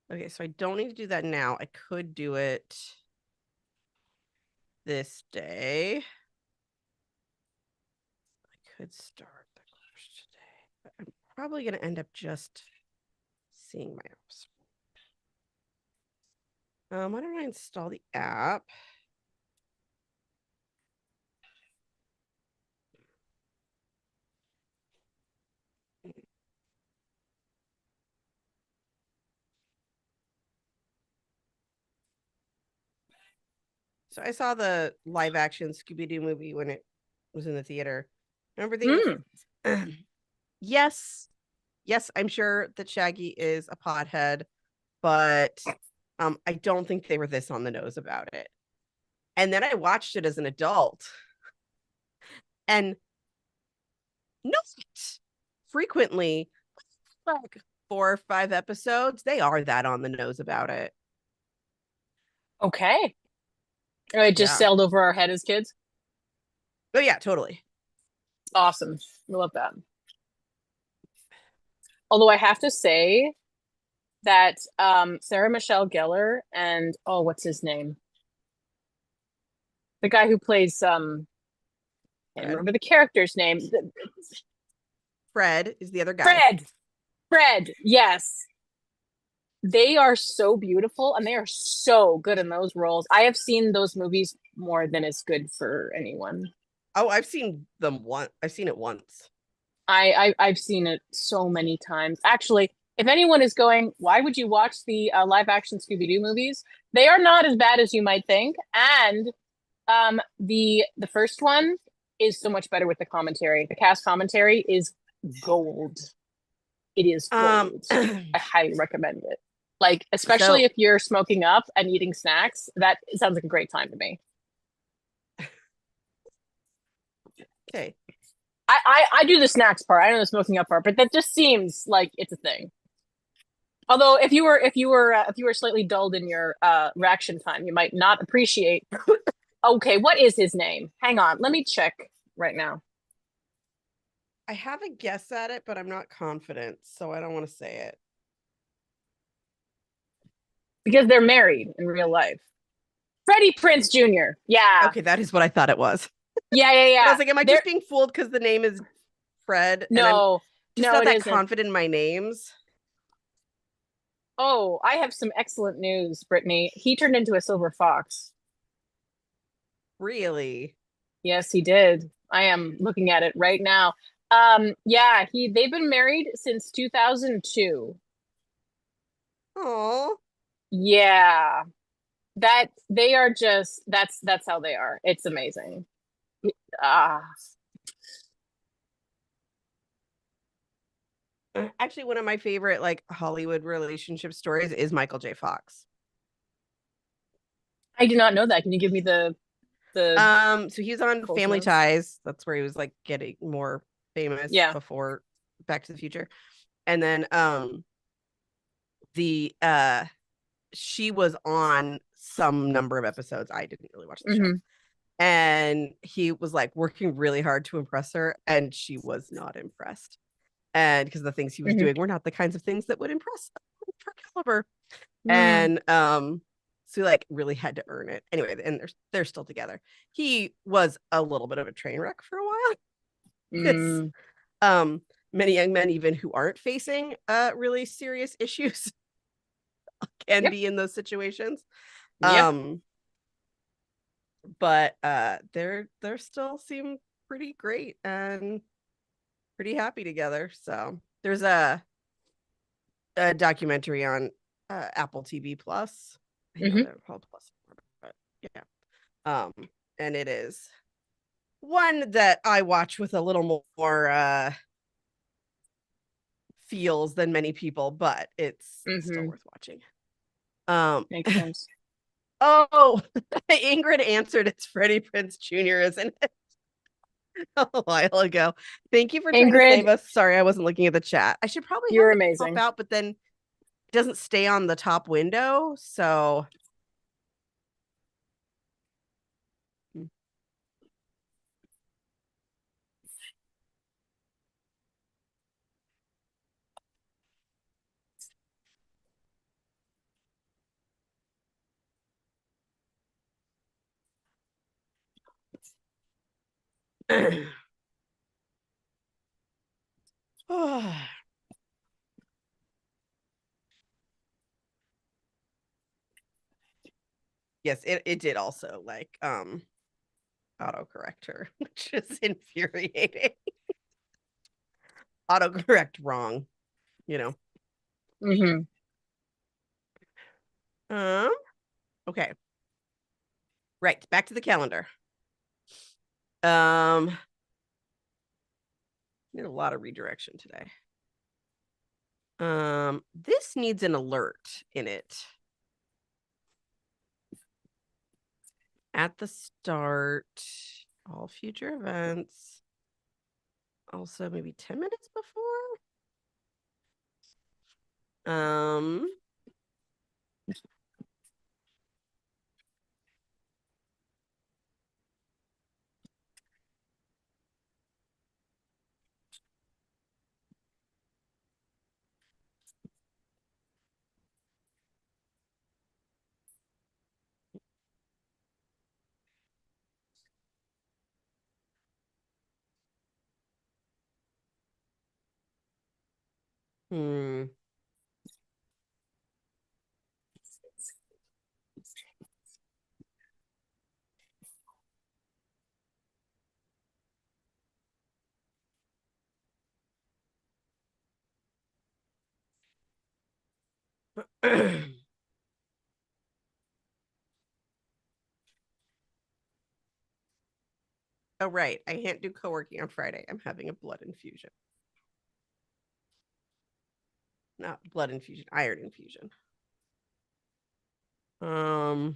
A: Okay, so I don't need to do that now. I could do it this day. I could start the course today, but I'm probably going to end up just seeing my apps. Why don't I install the app? So I saw the live action Scooby-Doo movie when it was in the theater. Remember thinking, yes, I'm sure that Shaggy is a pothead, but I don't think they were this on the nose about it. And then I watched it as an adult, and not frequently, like 4 or 5 episodes, they are that on the nose about it.
D: Okay. It just sailed over our head as kids.
A: Oh yeah, totally.
D: Awesome. I love that. Although I have to say that Sarah Michelle Gellar and what's his name? The guy who plays I can't remember the character's name.
A: Fred is the other guy.
D: Fred, yes. They are so beautiful and they are so good in those roles. I have seen those movies more than is good for anyone.
A: Oh, I've seen them once. I've seen it once.
D: I've seen it so many times. Actually, if anyone is going, why would you watch the live action Scooby-Doo movies? They are not as bad as you might think. And the first one is so much better with the commentary. The cast commentary is gold. It is gold. I highly recommend it. Like, especially if you're smoking up and eating snacks, that sounds like a great time to me.
A: Okay.
D: I do the snacks part. I know the smoking up part, but that just seems like it's a thing. Although if you were slightly dulled in your reaction time, you might not appreciate. Okay, what is his name? Hang on, let me check right now.
A: I have a guess at it, but I'm not confident, so I don't want to say it.
D: Because they're married in real life. Freddie Prinze Jr. Yeah.
A: Okay, that is what I thought it was.
D: Yeah.
A: I was like, am I just being fooled because the name is Fred?
D: No,
A: and I'm just not that confident in my names.
D: Oh, I have some excellent news, Brittany. He turned into a silver fox.
A: Really?
D: Yes, he did. I am looking at it right now. Yeah, they've been married since 2002.
A: Oh,
D: Yeah. That they are just that's how they are. It's amazing. Ah,
A: actually, one of my favorite like Hollywood relationship stories is Michael J. Fox.
D: I do not know that. Can you give me the
A: So he's on
D: Coles
A: Family
D: notes?
A: Ties. That's where he was like getting more famous
D: Yeah.
A: before Back to the Future. And then the she was on some number of episodes. I didn't really watch the show.
D: Mm-hmm.
A: And he was like working really hard to impress her, and she was not impressed. And because the things he was
D: Mm-hmm.
A: doing were not the kinds of things that would impress her caliber.
D: Mm.
A: And so he like really had to earn it. Anyway, and they're still together. He was a little bit of a train wreck for a while. It's
D: Mm.
A: many young men, even who aren't facing really serious issues, can
D: Yep.
A: be in those situations.
D: Yep.
A: But they're still seem pretty great and pretty happy together. So there's a documentary on Apple TV Plus. I know
D: Mm-hmm.
A: they're called Plus, but yeah. And it is one that I watch with a little more feels than many people, but it's still
D: Mm-hmm.
A: worth watching. Um,
D: Makes sense.
A: oh, Ingrid answered it's Freddie Prinze Jr., isn't it? A while ago. Thank you for trying to
D: Ingrid,
A: save us. Sorry, I wasn't looking at the chat. I should probably have
D: you're
A: it pop
D: amazing.
A: out, but then it doesn't stay on the top window. So yes, it did also like autocorrect her, which is infuriating. Autocorrect wrong, you know.
D: Mm-hmm.
A: Um, okay. Right, back to the calendar. Need a lot of redirection today. This needs an alert in it. At the start, all future events. Also, maybe 10 minutes before. Um, hmm. Oh, right. I can't do co-working on Friday. I'm having a blood infusion. Not blood infusion, iron infusion. Um,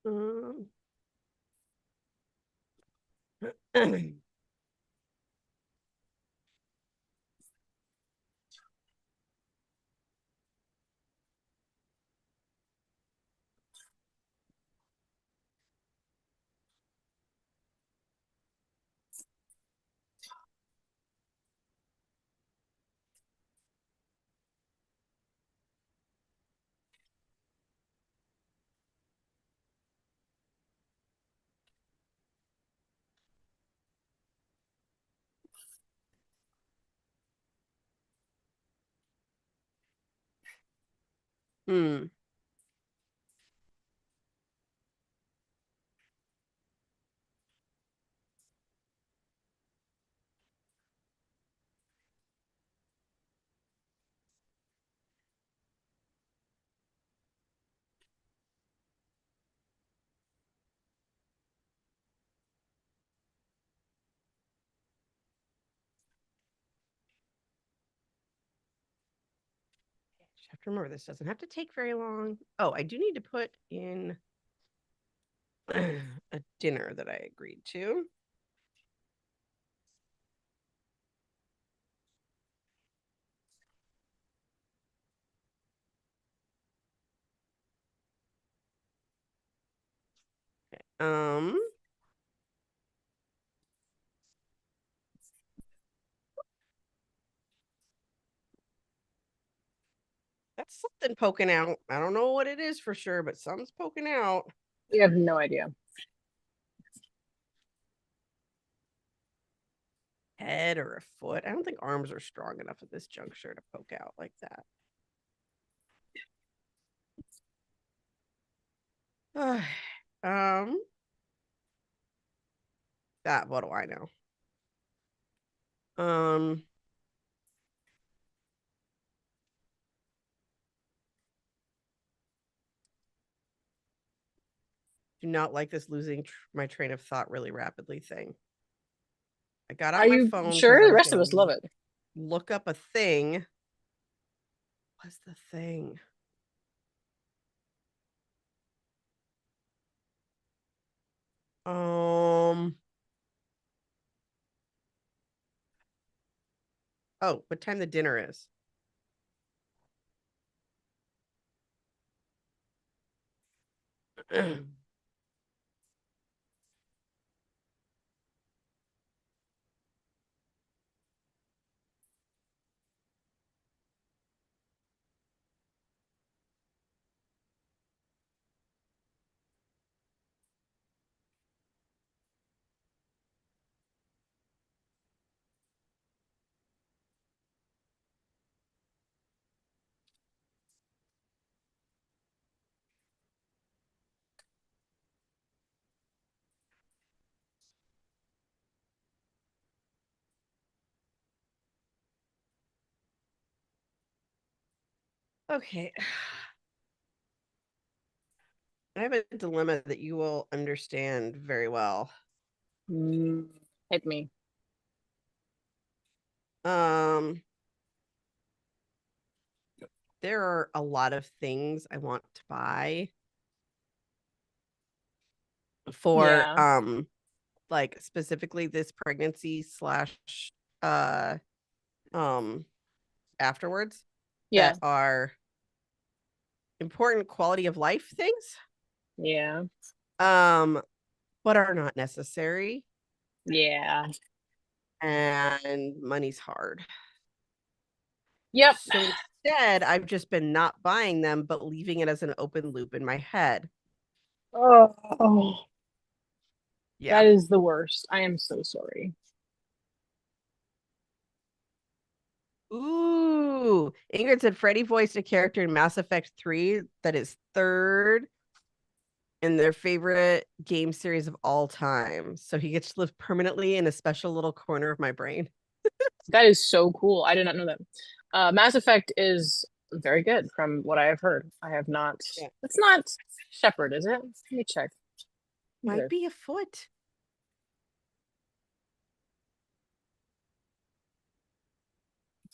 A: Um, hmm. I have to remember this doesn't have to take very long. Oh, I do need to put in a dinner that I agreed to. Okay. That's something poking out. I don't know what it is for sure, but something's poking out.
D: We have no idea.
A: Head or a foot. I don't think arms are strong enough at this juncture to poke out like that. That, what do I know? Do not like this losing my train of thought really rapidly thing. I got out
D: Are
A: my
D: you
A: phone.
D: sure?
A: I
D: The
A: was
D: rest of
A: gonna
D: us love it.
A: look up a thing. What's the thing? Oh, what time the dinner is? Okay. I have a dilemma that you will understand very well.
D: Hit me.
A: There are a lot of things I want to buy for like specifically this pregnancy slash uh afterwards
D: Yeah.
A: that are important quality of life things.
D: Yeah.
A: But are not necessary.
D: Yeah.
A: And money's hard.
D: Yep.
A: So instead, I've just been not buying them, but leaving it as an open loop in my head.
D: Oh,
A: Yeah.
D: that is the worst. I am so sorry.
A: Ooh, Ingrid said Freddy voiced a character in Mass Effect 3 that is third in their favorite game series of all time. So he gets to live permanently in a special little corner of my brain.
D: That is so cool. I did not know that. Mass Effect is very good from what I have heard. I have not.
A: Yeah.
D: It's not Shepard, is it? Let me check.
A: Might be a foot.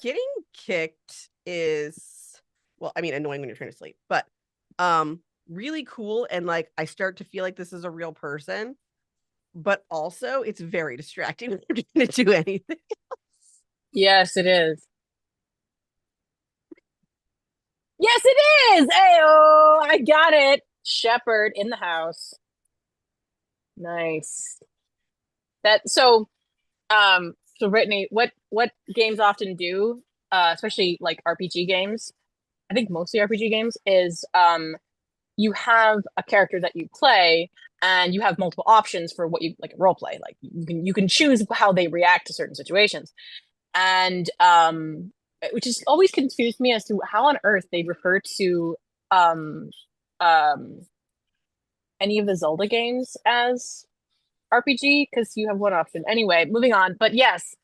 A: Getting kicked is, well, I mean, annoying when you're trying to sleep, but really cool. And like, I start to feel like this is a real person, but also it's very distracting when you're trying to do anything.
D: Yes, it is. Yes, it is. Ayo, I got it. Shepherd in the house. Nice. So Brittany, what games often do, especially like RPG games, I think mostly RPG games, is you have a character that you play and you have multiple options for what you like role play. Like you can choose how they react to certain situations. And which has always confused me as to how on earth they refer to um um any of the Zelda games as RPG, because you have one option. Anyway, moving on. But yes,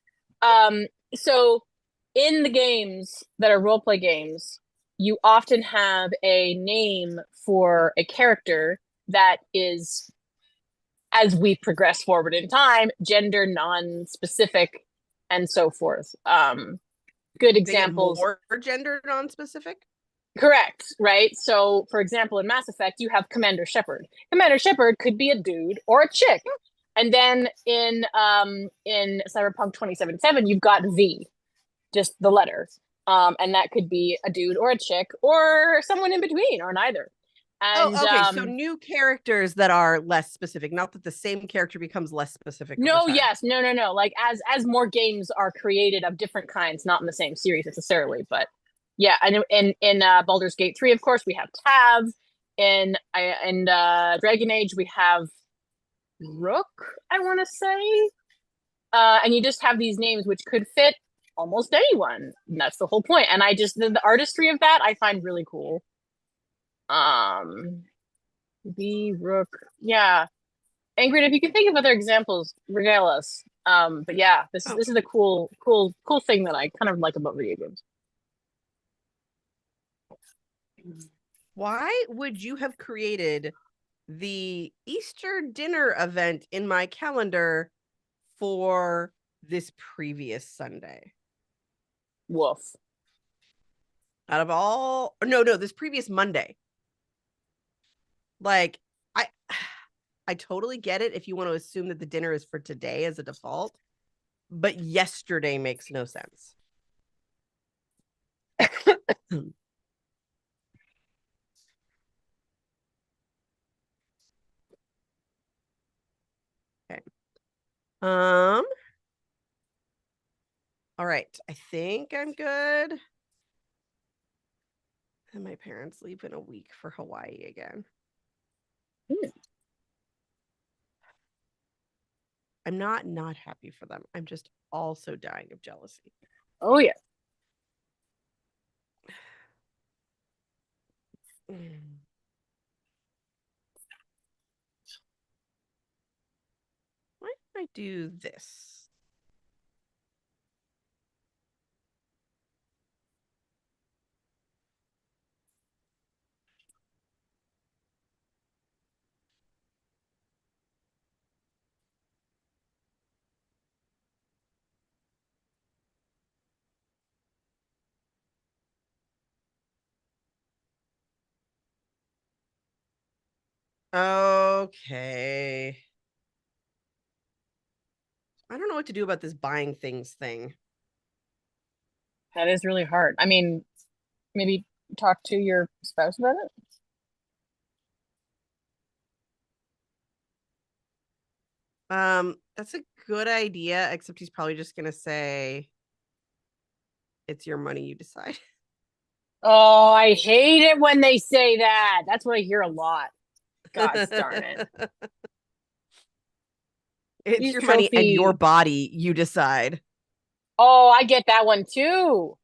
D: so in the games that are role play games, you often have a name for a character that is, as we progress forward in time, gender non-specific and so forth. Good examples.
A: More gender non-specific.
D: Correct, right? So, for example, in Mass Effect, you have Commander Shepard. Commander Shepard could be a dude or a chick. And then in Cyberpunk 2077, you've got V, just the letter. And that could be a dude or a chick or someone in between or neither. And,
A: okay. So new characters that are less specific, not that the same character becomes less specific.
D: No, yes, no. Like as more games are created of different kinds, not in the same series necessarily, but yeah. And in Baldur's Gate 3, of course, we have Tav. In Dragon Age, we have Rook, I want to say. And you just have these names which could fit almost anyone. And that's the whole point. And I just the artistry of that I find really cool. The Rook, yeah. Ingrid, if you can think of other examples, regale us. But yeah, this is a cool thing that I kind of like about video games.
A: Why would you have created the Easter dinner event in my calendar for this previous Sunday?
D: Woof.
A: Out of all, no, this previous Monday. Like, I totally get it if you want to assume that the dinner is for today as a default, but yesterday makes no sense. Okay. All right. I think I'm good. And my parents leave in a week for Hawaii again. I'm not happy for them. I'm just also dying of jealousy.
D: Oh yeah.
A: Why did I do this? Okay. I don't know what to do about this buying things thing.
D: That is really hard. I mean, maybe talk to your spouse about it.
A: That's a good idea, except he's probably just gonna say it's your money, you decide.
D: Oh, I hate it when they say that. That's what I hear a lot. God darn it.
A: It's
D: These
A: your money and your
D: trophy-
A: body, you decide.
D: Oh, I get that one too.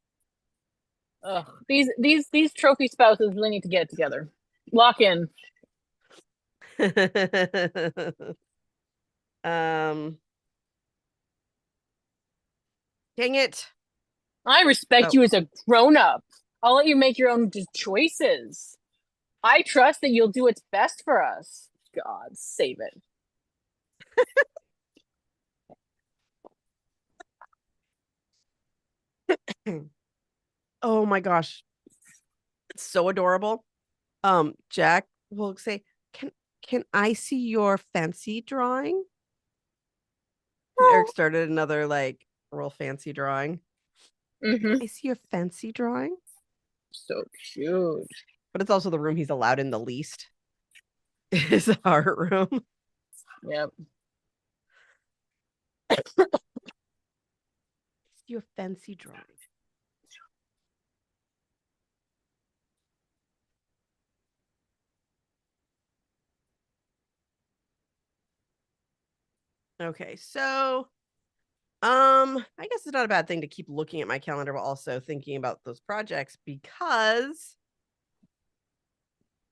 D: Ugh. These trophy spouses really need to get it together. Lock in.
A: Dang it.
D: I respect you as a grown-up. I'll let you make your own choices. I trust that you'll do what's best for us. God, save it.
A: Oh my gosh. It's so adorable. Jack we'll say, can I see your fancy drawing? Eric started another like real fancy drawing.
D: Mm-hmm.
A: I see your fancy drawing.
D: So cute.
A: But it's also the room he's allowed in the least. His art room.
D: Yep.
A: Your fancy drawing. Okay, so I guess it's not a bad thing to keep looking at my calendar but also thinking about those projects because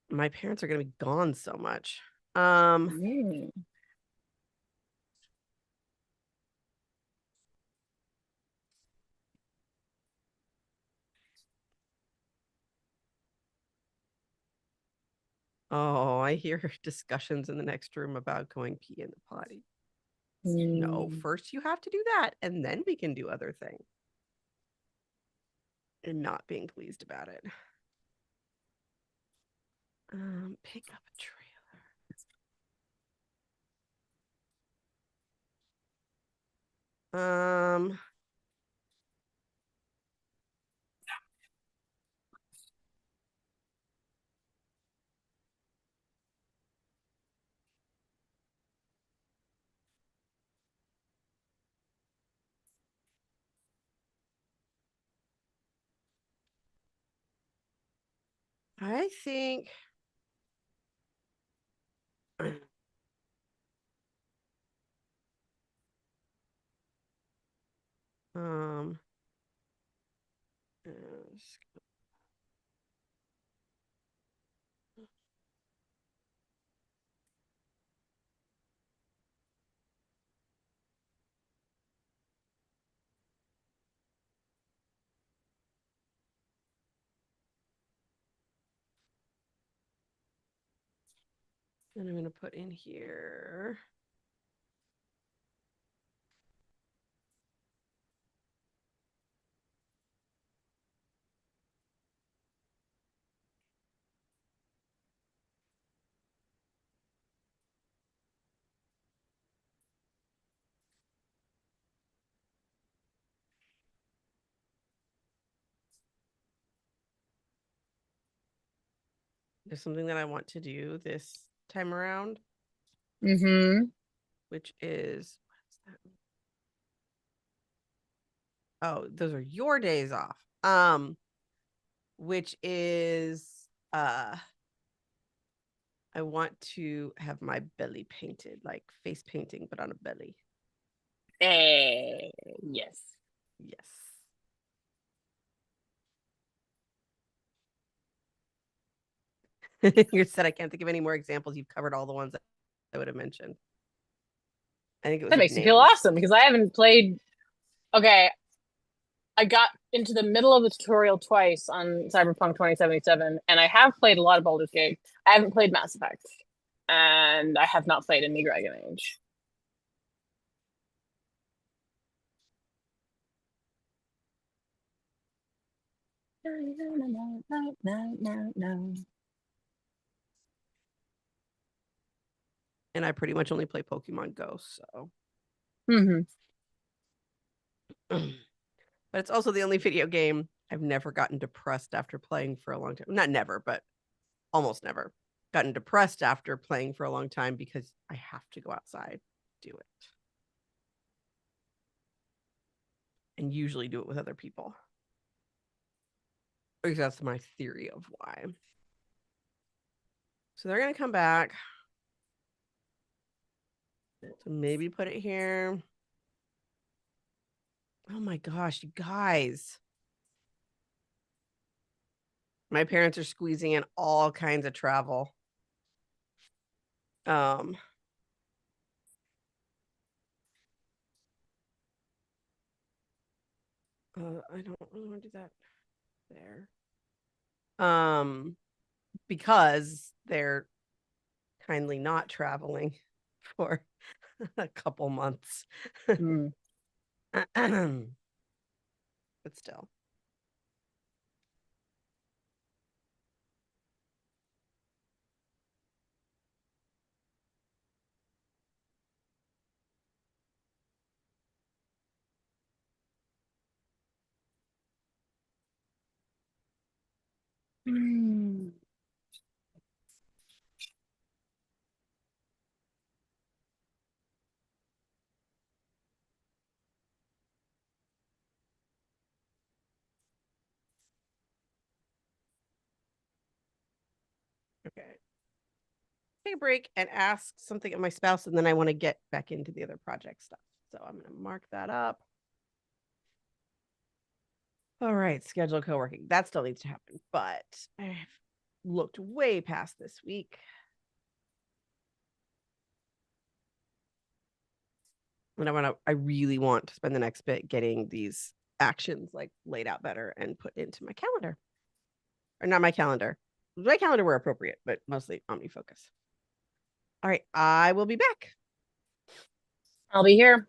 A: my parents are going to be gone so much.
D: Mm.
A: Oh, I hear discussions in the next room about going pee in the potty. No, first you have to do that, and then we can do other things. And not being pleased about it. Pick up a trailer. I think um and I'm going to put in here. There's something that I want to do this time around.
D: Mm-hmm.
A: Which is, what is that? Oh, those are your days off. Which is I want to have my belly painted, like face painting, but on a belly.
D: Yes.
A: Yes. You said I can't think of any more examples. You've covered all the ones that I would have mentioned. I think it was
D: That
A: like
D: makes me feel
A: names.
D: awesome because I haven't played. Okay, I got into the middle of the tutorial twice on Cyberpunk 2077, and I have played a lot of Baldur's Gate. I haven't played Mass Effect, and I have not played any Dragon Age. No.
A: And I pretty much only play Pokemon Go, so.
D: Mm-hmm.
A: But it's also the only video game I've never gotten depressed after playing for a long time. Not never, but almost never gotten depressed after playing for a long time because I have to go outside, do it. And usually do it with other people. Because that's my theory of why. So they're going to come back. So maybe put it here. Oh my gosh, you guys. My parents are squeezing in all kinds of travel. I don't really want to do that there. Because they're kindly not traveling for a couple months.
D: Mm.
A: But still. Okay. Take a break and ask something of my spouse, and then I want to get back into the other project stuff. So I'm going to mark that up. All right, schedule co-working. That still needs to happen, but I've looked way past this week. And I really want to spend the next bit getting these actions like laid out better and put into my calendar. Or not my calendar. My calendar were appropriate, but mostly OmniFocus. All right, I will be back.
D: I'll be here.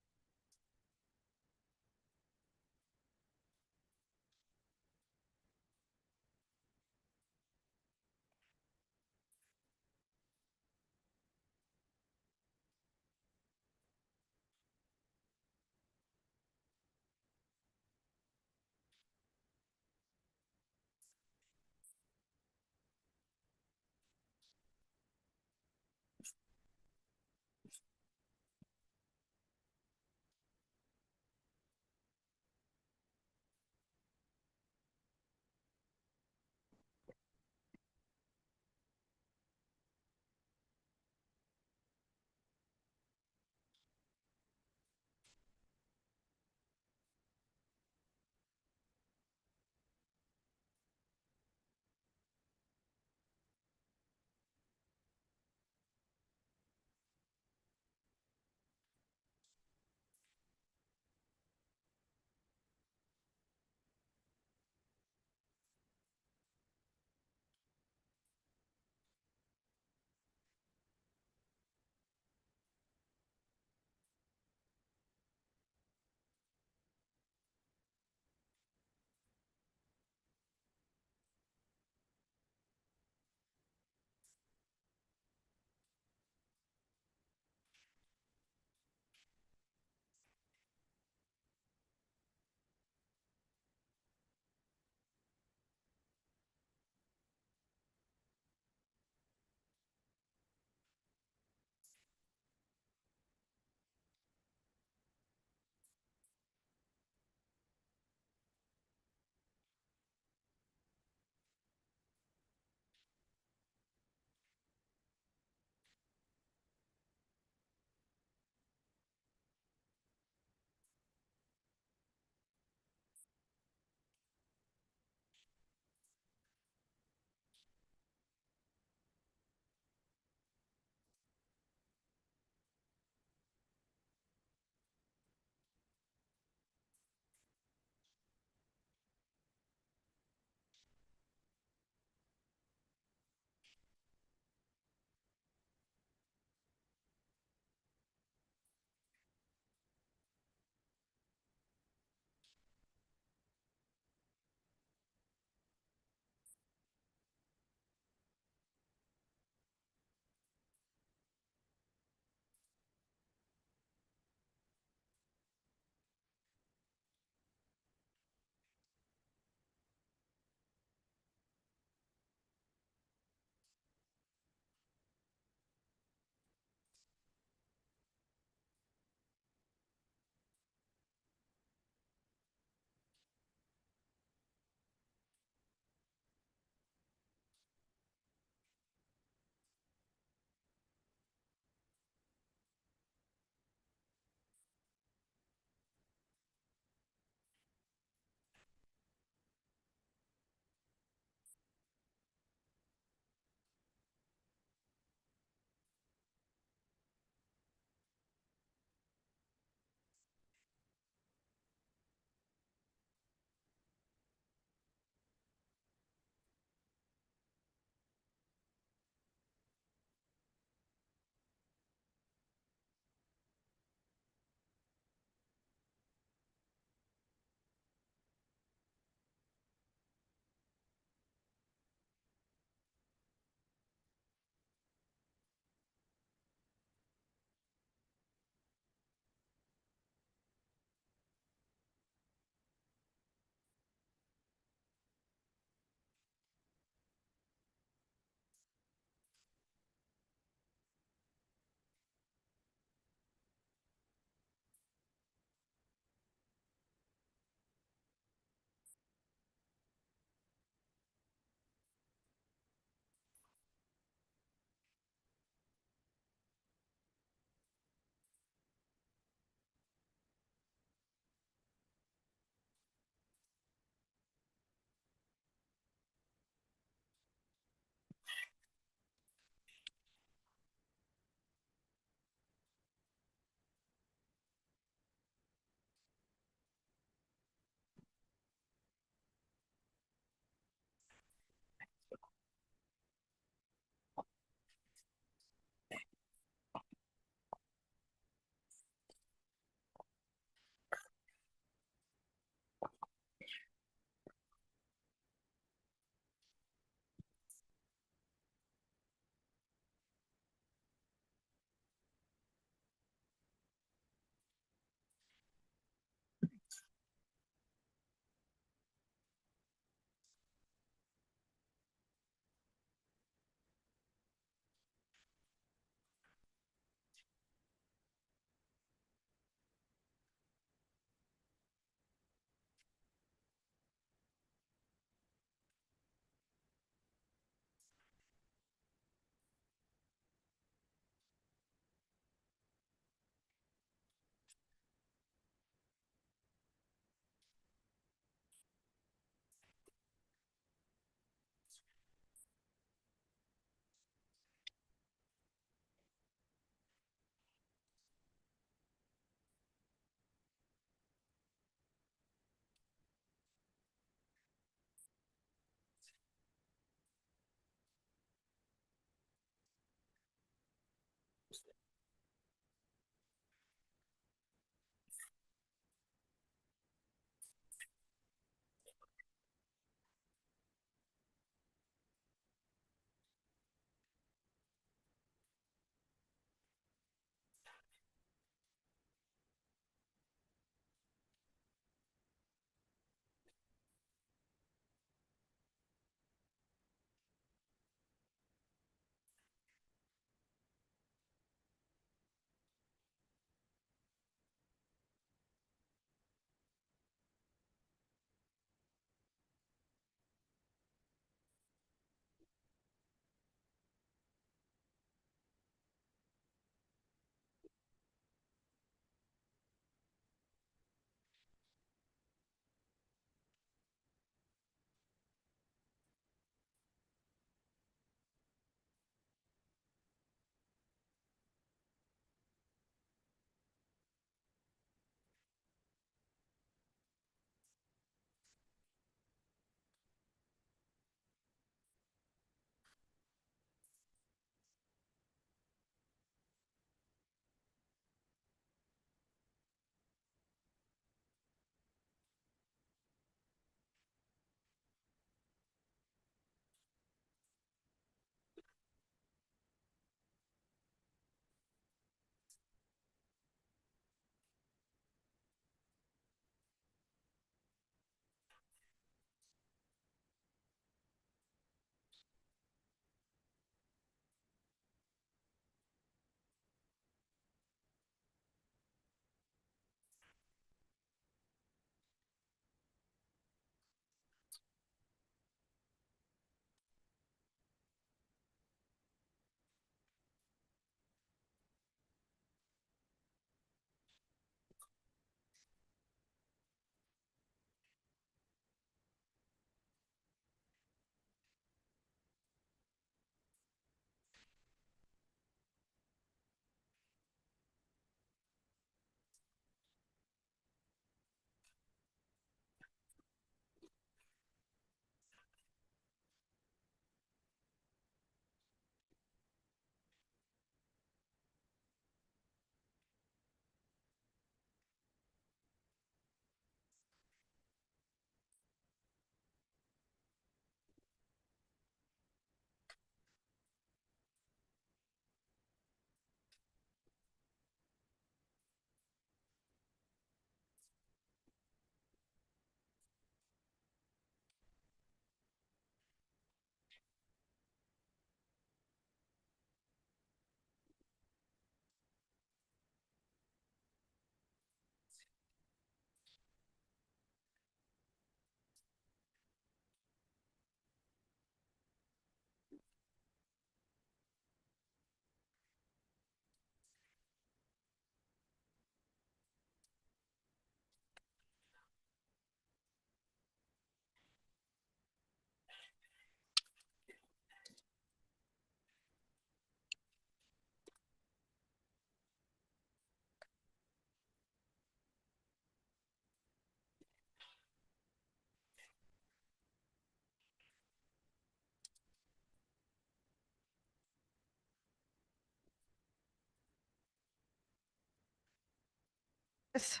A: this.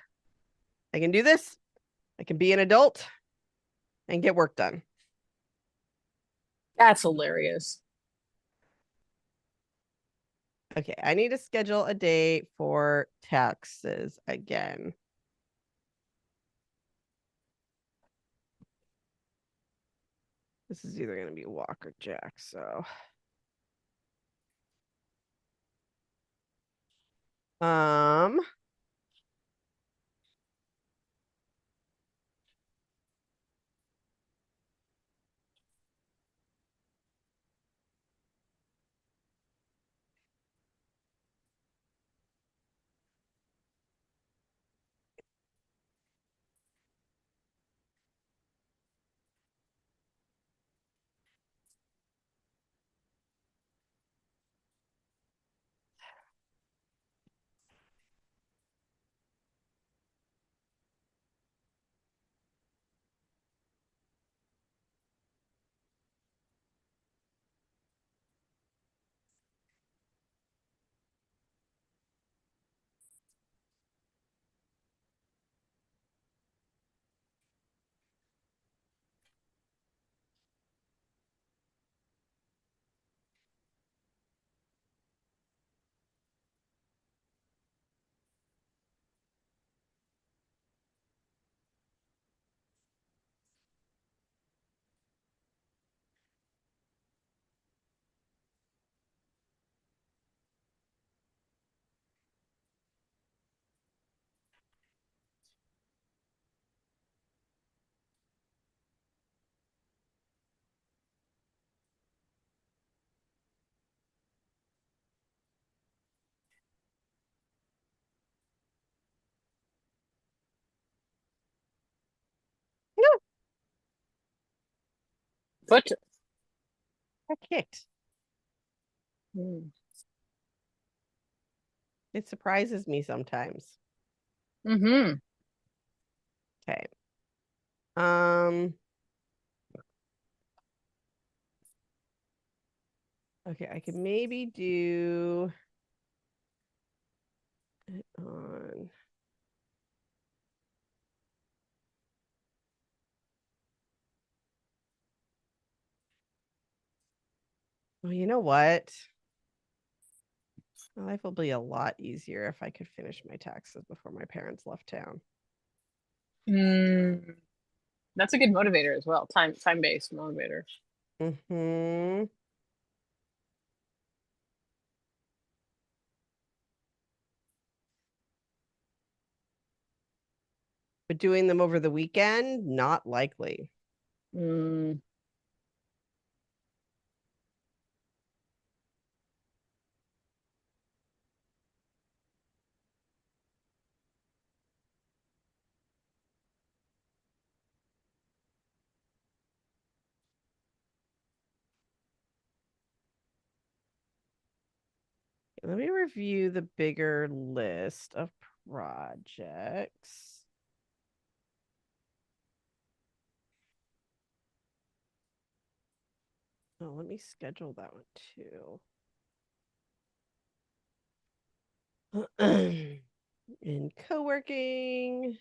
A: I can do this. I can be an adult and get work done.
D: That's hilarious.
A: Okay, I need to schedule a day for taxes again. This is either going to be Walk or Jack, so. Um, no,
D: But
A: I kicked.
D: mm-hmm.
A: It surprises me sometimes. Okay. Okay, I could maybe do it on. Well, you know what? My life will be a lot easier if I could finish my taxes before my parents left town.
D: That's a good motivator as well. Time-based motivator.
A: Mm-hmm. But doing them over the weekend, not likely.
D: Mm.
A: Let me review the bigger list of projects. Oh, let me schedule that one too. In co-working.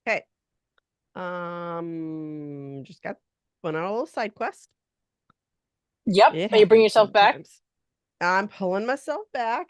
A: Okay. Just got one on a little side quest.
D: Yep.
A: It
D: Are you bringing
A: happens
D: yourself back?
A: sometimes. I'm pulling myself back.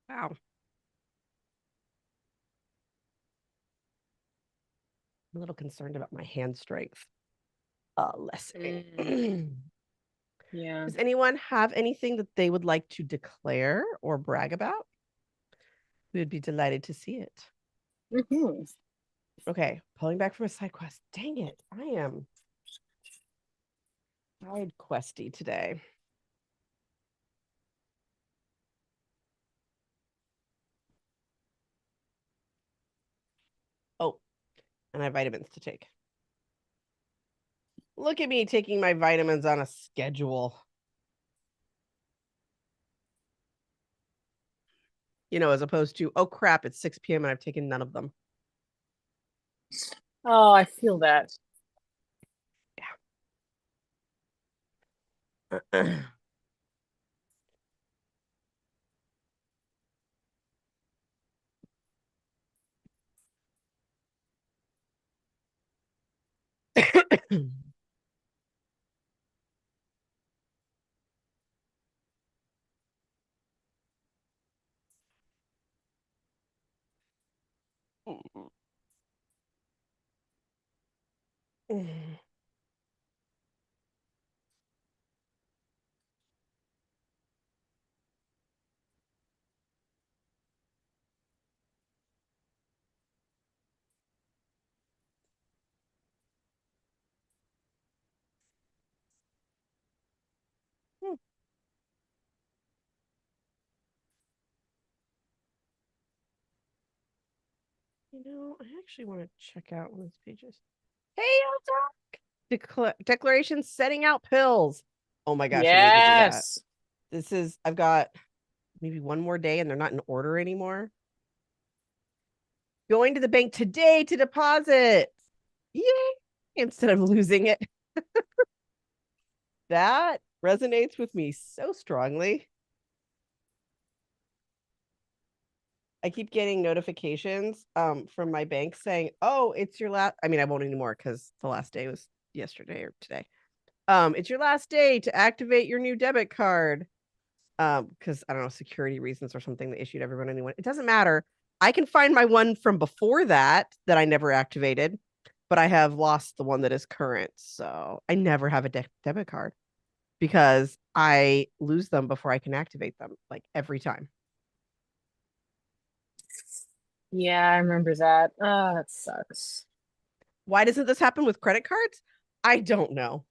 A: Wow. I'm a little concerned about my hand strength. Lessening.
D: Yeah.
A: Does anyone have anything that they would like to declare or brag about? We would be delighted to see it.
D: Mhm.
A: Okay, pulling back from a side quest. Dang it, I am side questy today. Oh, and I have vitamins to take. Look at me taking my vitamins on a schedule. You know, as opposed to, oh crap, it's 6 p.m. and I've taken none of them.
D: Oh, I feel that.
A: Yeah. I actually want to check out one of these pages. Hey, declaration setting out pills. Oh my gosh, I need to do that.
D: Yes.
A: I've got maybe one more day and they're not in order anymore. Going to the bank today to deposit. Yay! Instead of losing it. That resonates with me so strongly. I keep getting notifications from my bank saying, "Oh, it's your last." I mean, I won't anymore because the last day was yesterday or today. It's your last day to activate your new debit card. Because I don't know, security reasons or something they issued everyone anyway. It doesn't matter. I can find my one from before that I never activated, but I have lost the one that is current. So I never have a debit card because I lose them before I can activate them, like every time.
D: Yeah, I remember that. Oh, that sucks.
A: Why doesn't this happen with credit cards? I don't know.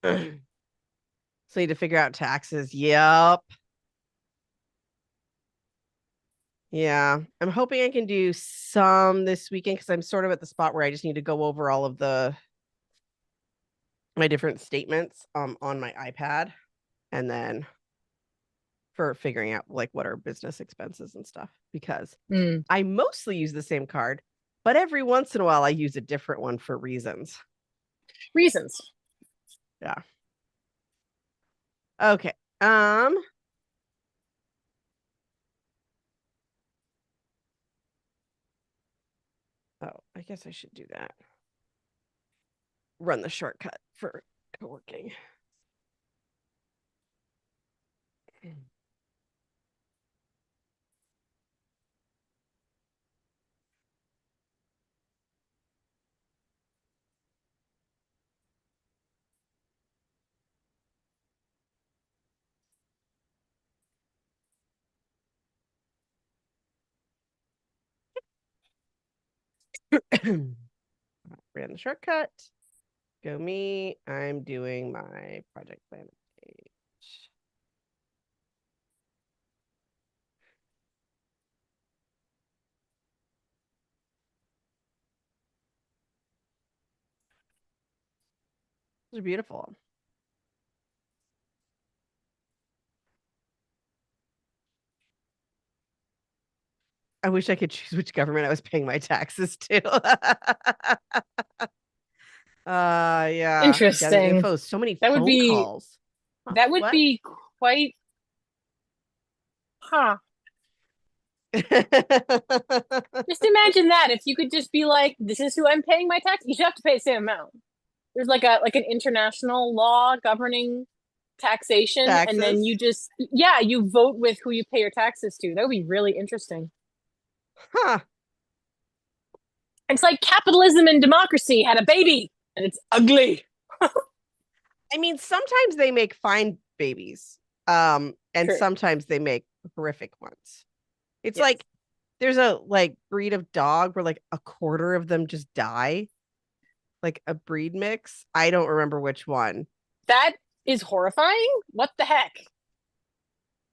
A: So you need to figure out taxes. Yep. Yeah, I'm hoping I can do some this weekend because I'm sort of at the spot where I just need to go over all of my different statements on my iPad, and then for figuring out like what are business expenses and stuff, because I mostly use the same card, but every once in a while I use a different one for reasons. Yeah. Okay. Oh, I guess I should do that. Run the shortcut for co-working. Ran the shortcut. Go me. I'm doing my project plan page. Those are beautiful. I wish I could choose which government I was paying my taxes to. Yeah.
D: Interesting.
A: Info. So many
D: That would
A: phone
D: be
A: calls.
D: that would be quite Just imagine that if you could just be like, this is who I'm paying my tax. You should have to pay the same amount. There's like an international law governing taxation, and then you just you vote with who you pay your taxes to. That would be really interesting.
A: Huh.
D: It's like capitalism and democracy had a baby, and it's ugly.
A: I mean, sometimes they make fine babies, and
D: True.
A: sometimes they make horrific ones. It's like there's a breed of dog where like a quarter of them just die, like a breed mix. I don't remember which one.
D: That is horrifying. What the heck?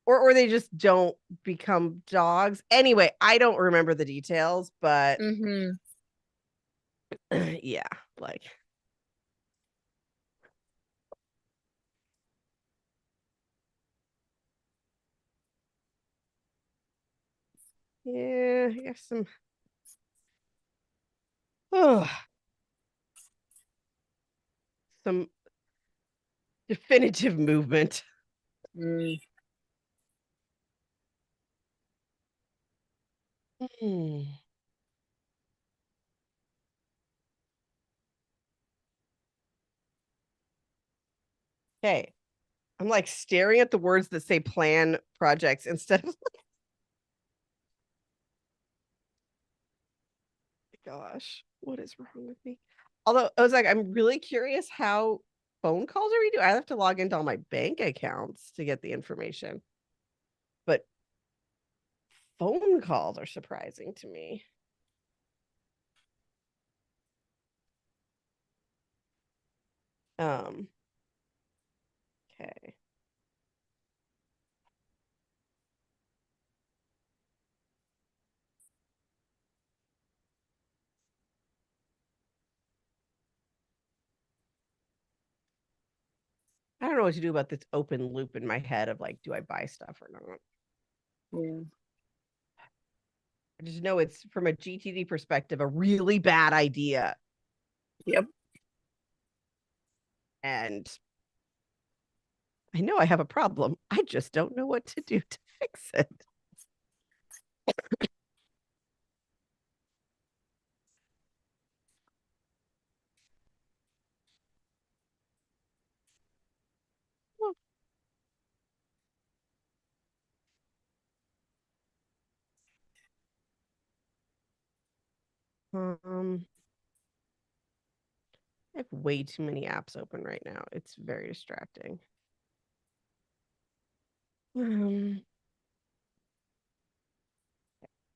A: Or they just don't become dogs. Anyway, I don't remember the details, but yeah, like yeah, I guess some definitive movement. Okay. I'm like staring at the words that say plan projects instead of gosh, what is wrong with me? Although I was like, I'm really curious how phone calls are we doing. I have to log into all my bank accounts to get the information. But phone calls are surprising to me. Okay. I don't know what to do about this open loop in my head of like, do I buy stuff or not?
D: Yeah.
A: I just know it's from a GTD perspective, a really bad idea.
D: Yep.
A: And I know I have a problem. I just don't know what to do to fix it. I have way too many apps open right now. It's very distracting.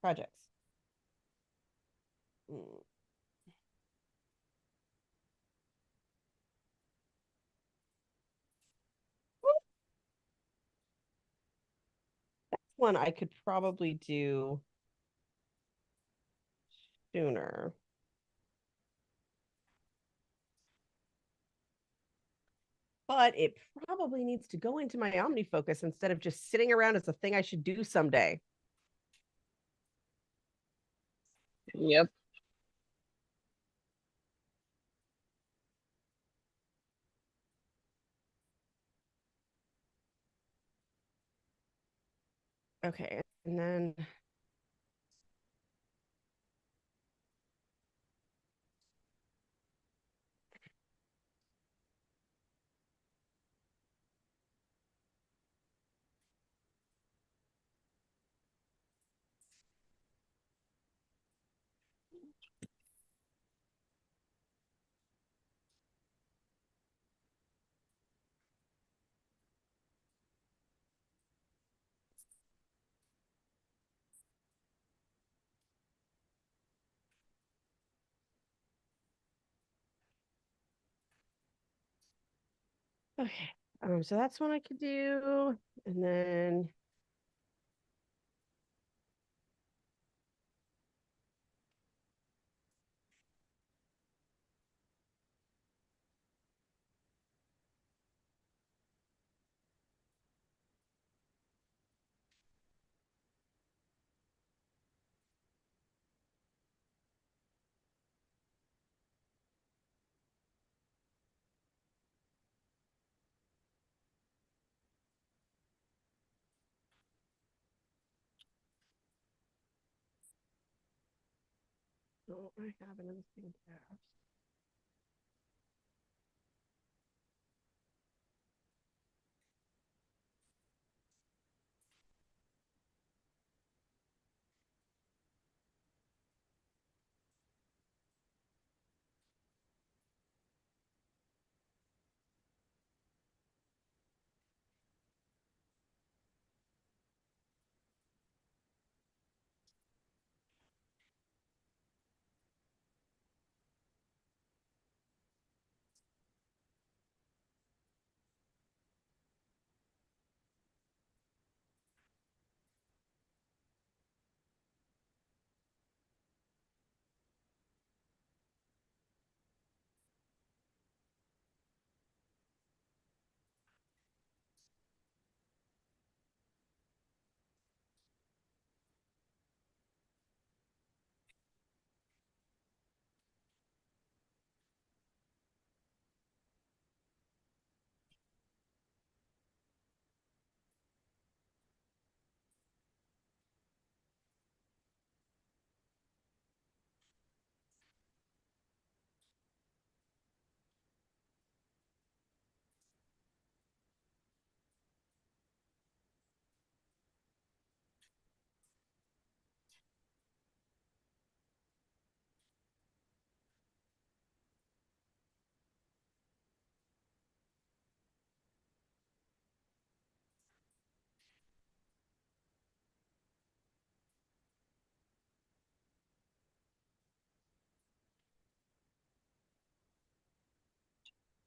A: Projects. That's one I could probably do sooner. But it probably needs to go into my OmniFocus instead of just sitting around as a thing I should do someday.
D: Yep.
A: Okay, and then okay. So that's one I could do. And then oh, I have another thing to ask.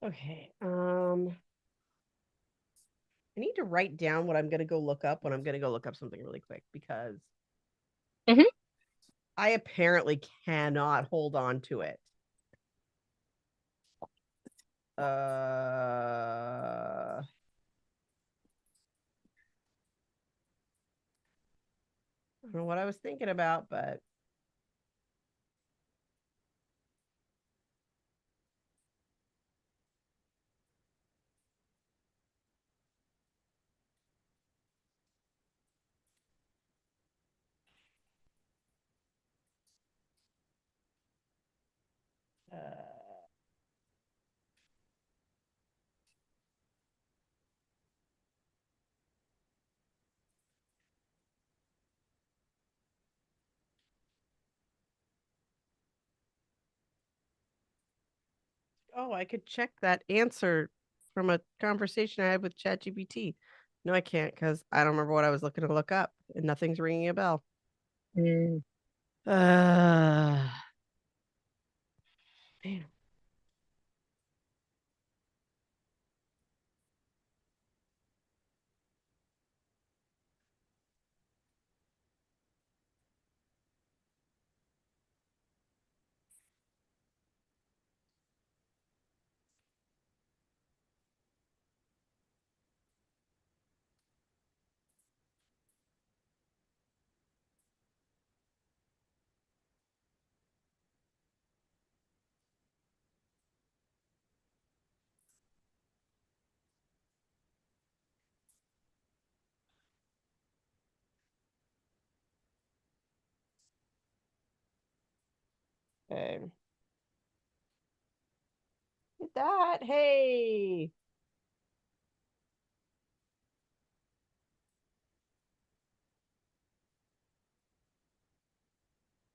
A: Okay. I need to write down what I'm gonna go look up when I'm gonna go look up something really quick because
D: Mhm.
A: I apparently cannot hold on to it. Uh don't know what I was thinking about, but oh, I could check that answer from a conversation I had with ChatGPT. No, I can't because I don't remember what I was looking to look up and nothing's ringing a bell.
D: Mm.
A: Man. Okay. Get that. Hey.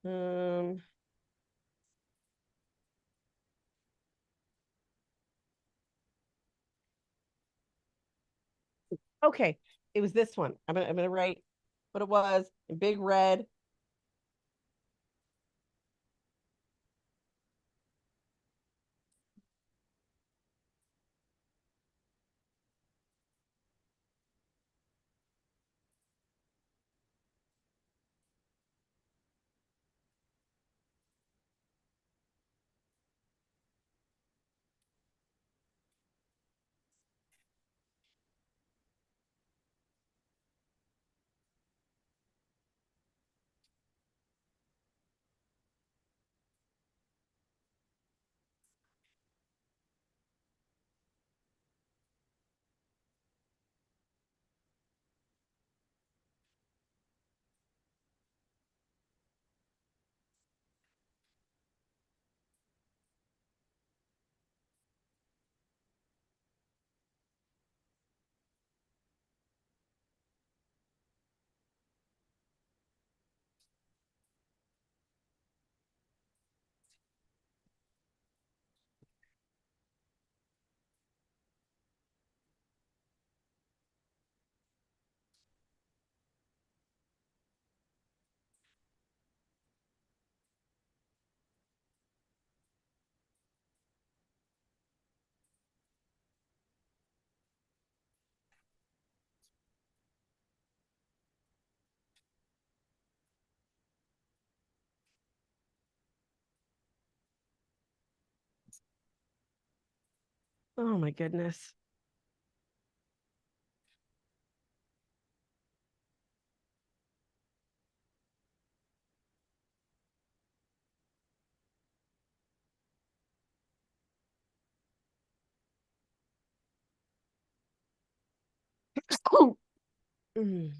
A: Um, okay. It was this one. I'm gonna write what it was in big red. Oh my goodness. Mm.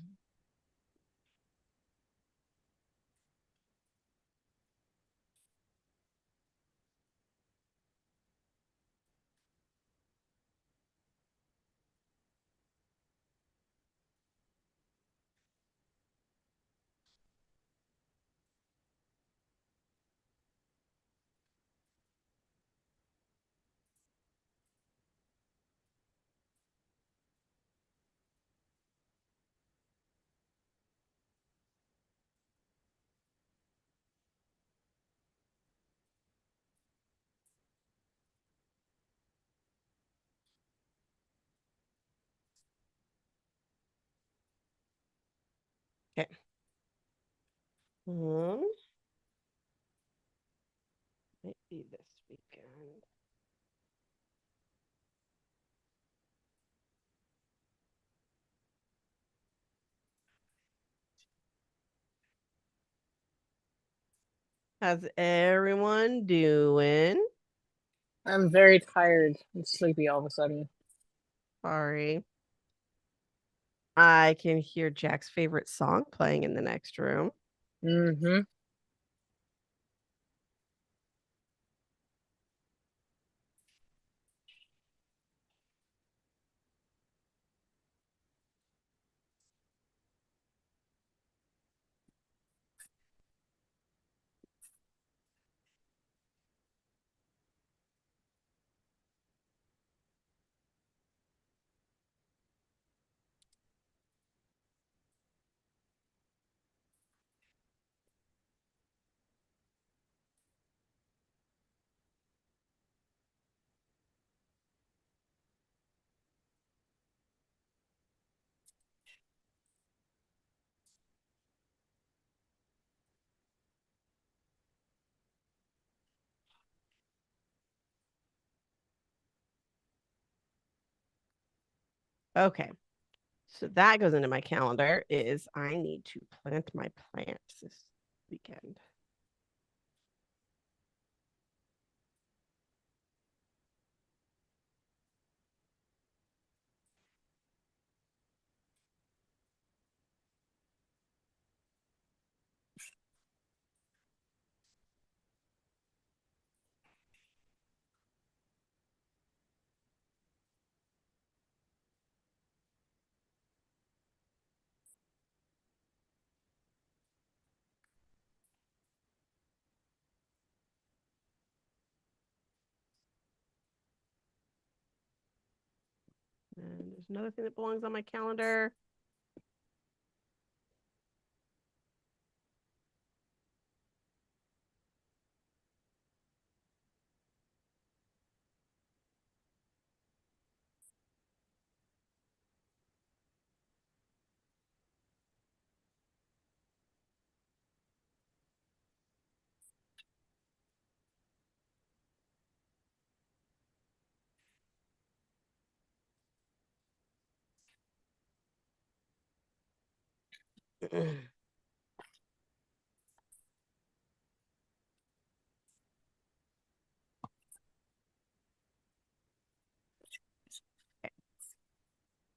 A: Okay. Might be this weekend. How's everyone doing?
D: I'm very tired and sleepy all of a sudden.
A: Sorry. I can hear Jack's favorite song playing in the next room.
D: Mm-hmm.
A: Okay. So that goes into my calendar is I need to plant my plants this weekend. And there's another thing that belongs on my calendar.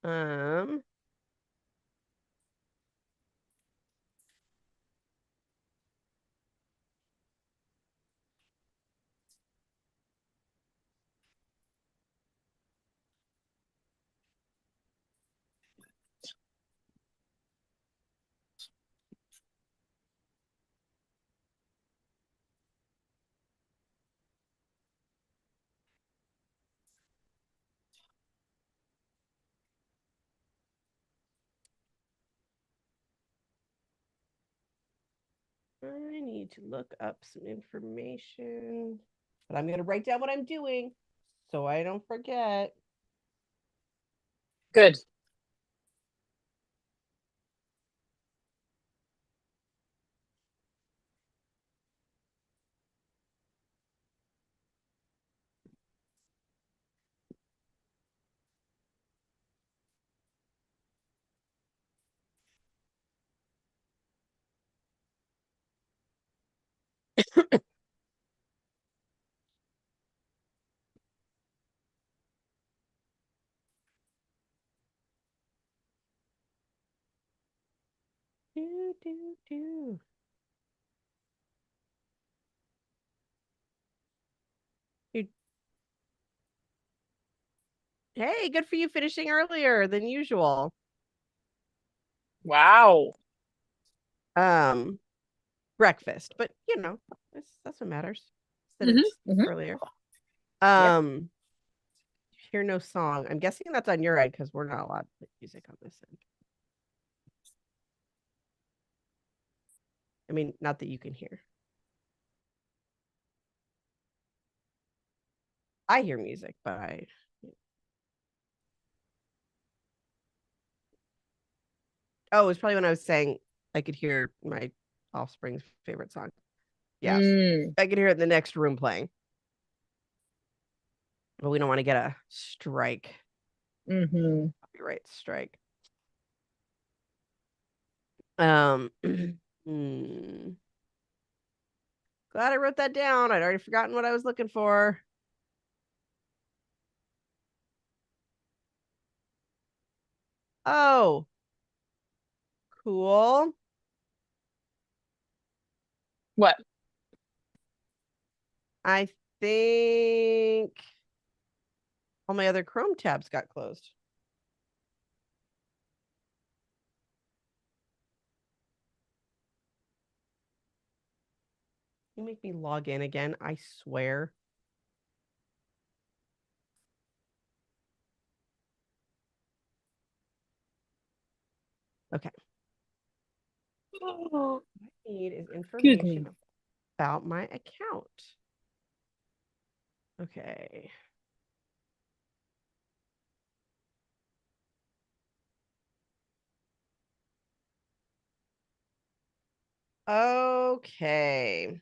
A: Um, I need to look up some information, but I'm going to write down what I'm doing so I don't forget.
D: Good.
A: Do, do, do. You- Hey, good for you finishing earlier than usual.
D: Wow.
A: Breakfast, but that's what matters. That
D: Mhm,
A: it's
D: mhm.
A: earlier.
D: Yep.
A: Hear no song. I'm guessing that's on your end because we're not allowed to play music on this end. I mean, not that you can hear. I hear music, but oh, it was probably when I was saying I could hear my offspring's favorite song. Yeah.
D: Mm.
A: I could hear it in the next room playing. But we don't want to get a strike.
D: Mm-hmm.
A: Copyright strike. Um Glad I wrote that down. I'd already forgotten what I was looking for. Oh, cool.
D: What?
A: I think all my other Chrome tabs got closed. You make me log in again, I swear. Okay. What I need is information about my account. Okay. Okay.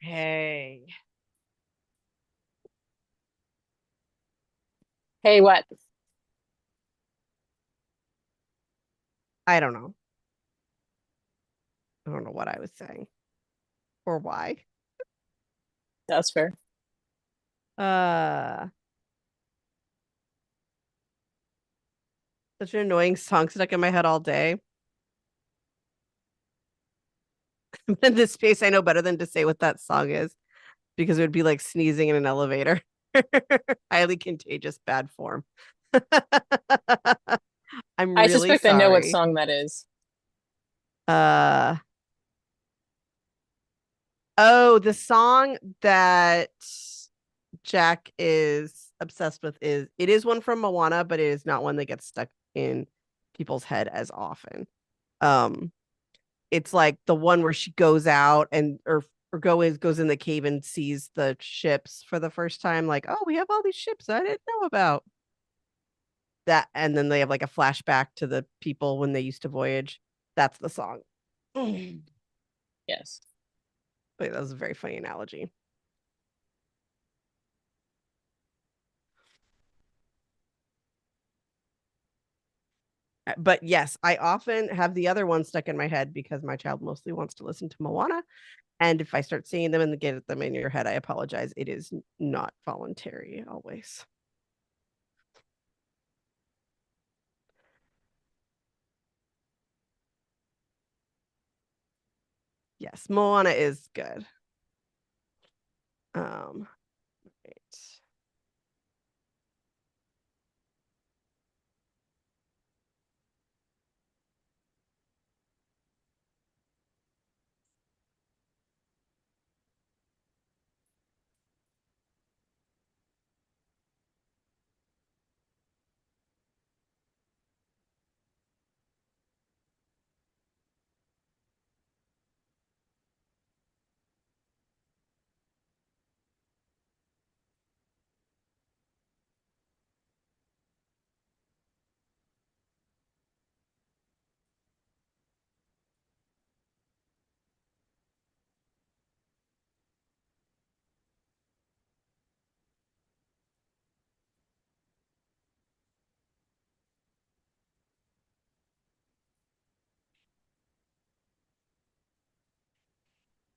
A: Hey.
D: Hey, what?
A: I don't know. I don't know what I was saying or why.
D: That's fair.
A: Such an annoying song stuck in my head all day. In this space, I know better than to say what that song is because it would be like sneezing in an elevator. Highly contagious, bad form. I'm
D: I
A: really
D: suspect I know what
A: sorry.
D: song that is.
A: Oh, the song that Jack is obsessed with is it is one from Moana, but it is not one that gets stuck in people's head as often. It's like the one where she goes out and or goes in the cave and sees the ships for the first time, like, oh, we have all these ships I didn't know about. That, and then they have like a flashback to the people when they used to voyage. That's the song.
D: Yes.
A: But that was a very funny analogy. But yes, I often have the other one stuck in my head because my child mostly wants to listen to Moana. And if I start seeing them and get them in your head, I apologize. It is not voluntary always. Yes, Moana is good. Right.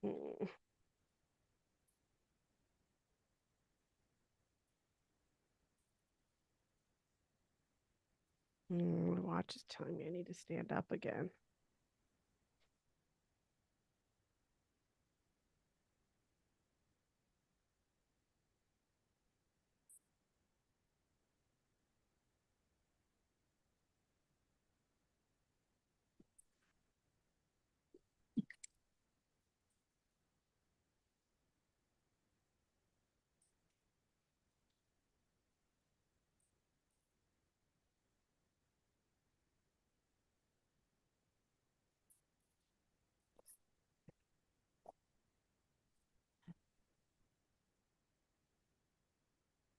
A: Mm. My watch is telling me I need to stand up again.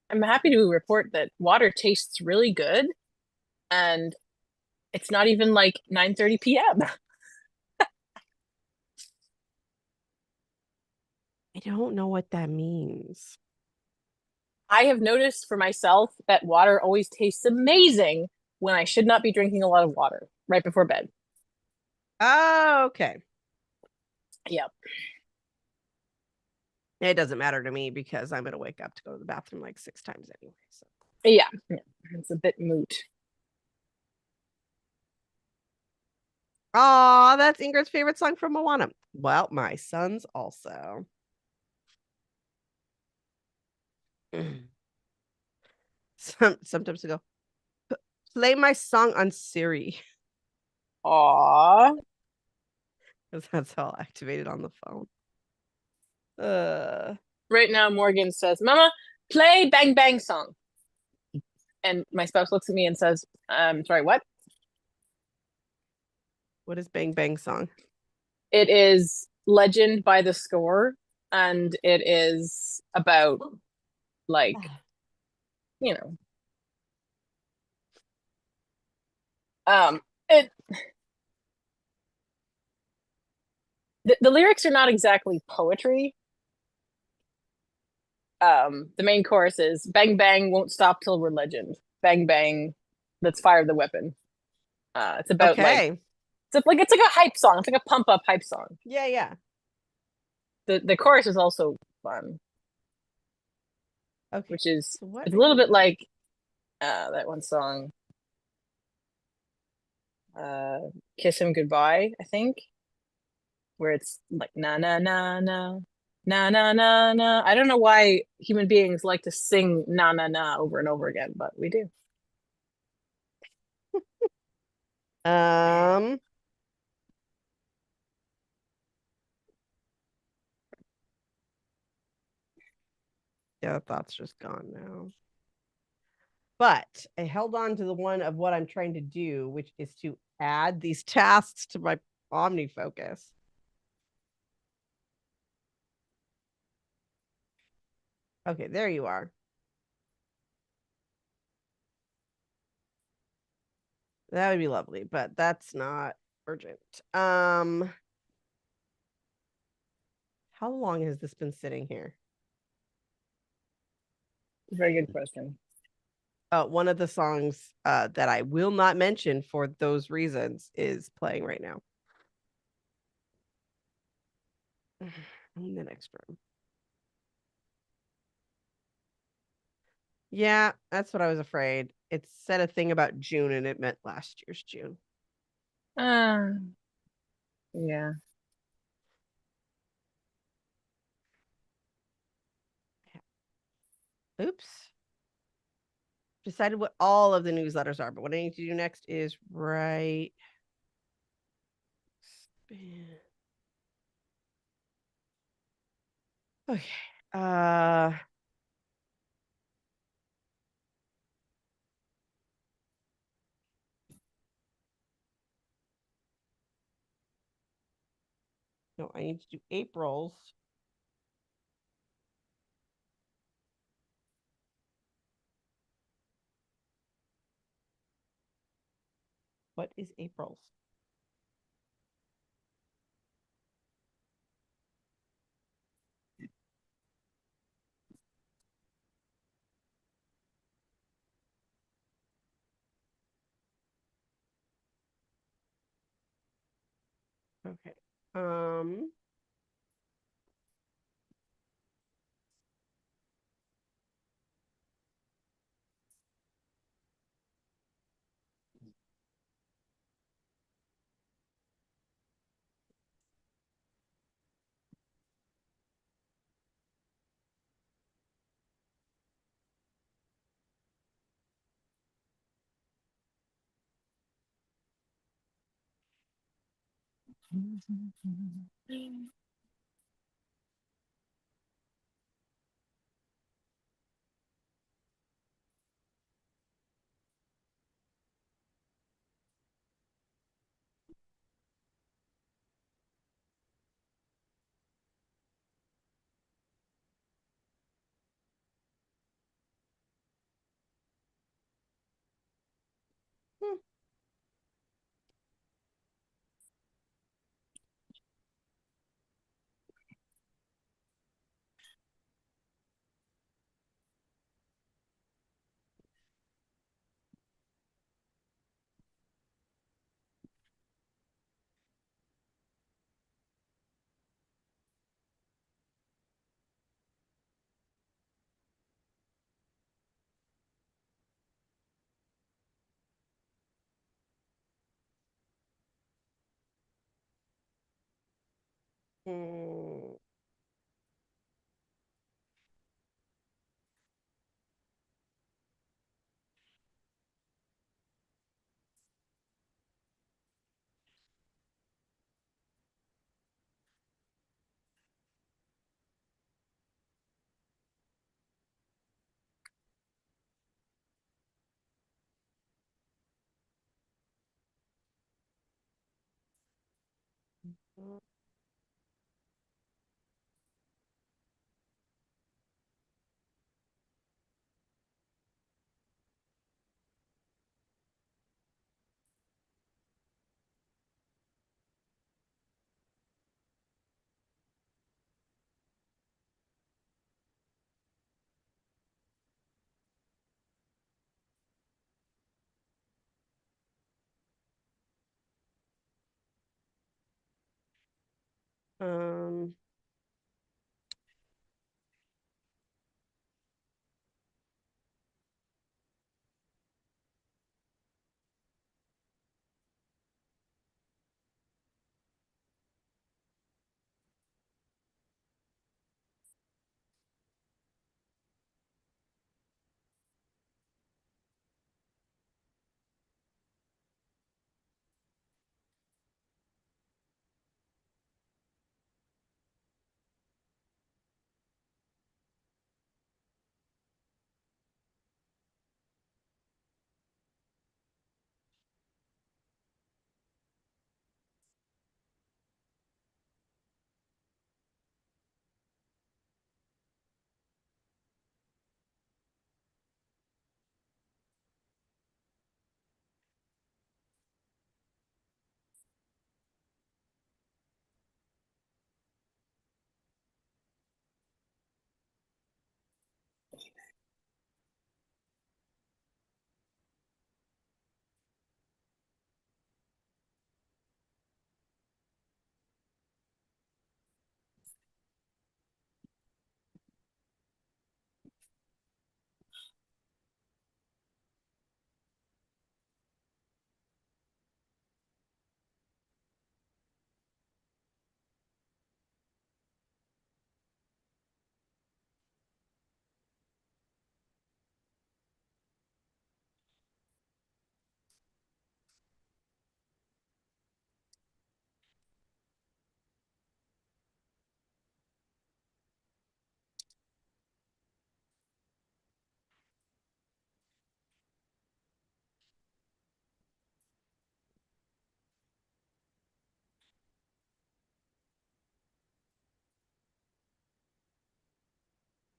D: I'm happy to report that water tastes really good, and it's not even like 9:30 p.m.
A: I don't know what that means.
D: I have noticed for myself that water always tastes amazing when I should not be drinking a lot of water right before bed.
A: Oh, okay.
D: Yep.
A: It doesn't matter to me because I'm gonna wake up to go to the bathroom like 6 times anyway. So
D: Yeah, it's a bit moot.
A: oh, that's Ingrid's favorite song from Moana. Well, my son's also. Sometimes I go, play my song on Siri.
D: Aww.
A: Because that's how I'll activate it on the phone.
D: Right now, Morgan says, Mama, play Bang Bang song. And my spouse looks at me and says, sorry, what?
A: What is Bang Bang song?
D: It is Legend by the Score, and it is about, like, you know, it the lyrics are not exactly poetry. The main chorus is bang bang won't stop till we're legend. Bang bang, let's fire the weapon. It's about
A: Okay.
D: it's like a hype song. It's like a pump up hype song.
A: Yeah.
D: The chorus is also fun,
A: Okay.
D: which is
A: So
D: it's a little bit like that one song, Kiss Him Goodbye, I think, where it's like na na na na na na na na. I don't know why human beings like to sing na na na over and over again, but we do.
A: Yeah, the thought's just gone now. But I held on to the one of what I'm trying to do, which is to add these tasks to my OmniFocus. Okay, there you are. That would be lovely, but that's not urgent. How long has this been sitting here?
D: Very good question.
A: One of the songs that I will not mention for those reasons is playing right now. In the next room. Yeah, that's what I was afraid. It said a thing about June and it meant last year's June.
D: Yeah.
A: Oops. Decided what all of the newsletters are, but what I need to do next is write. Okay. No, I need to do April's. What is April's? Okay. Hmm. Hmm.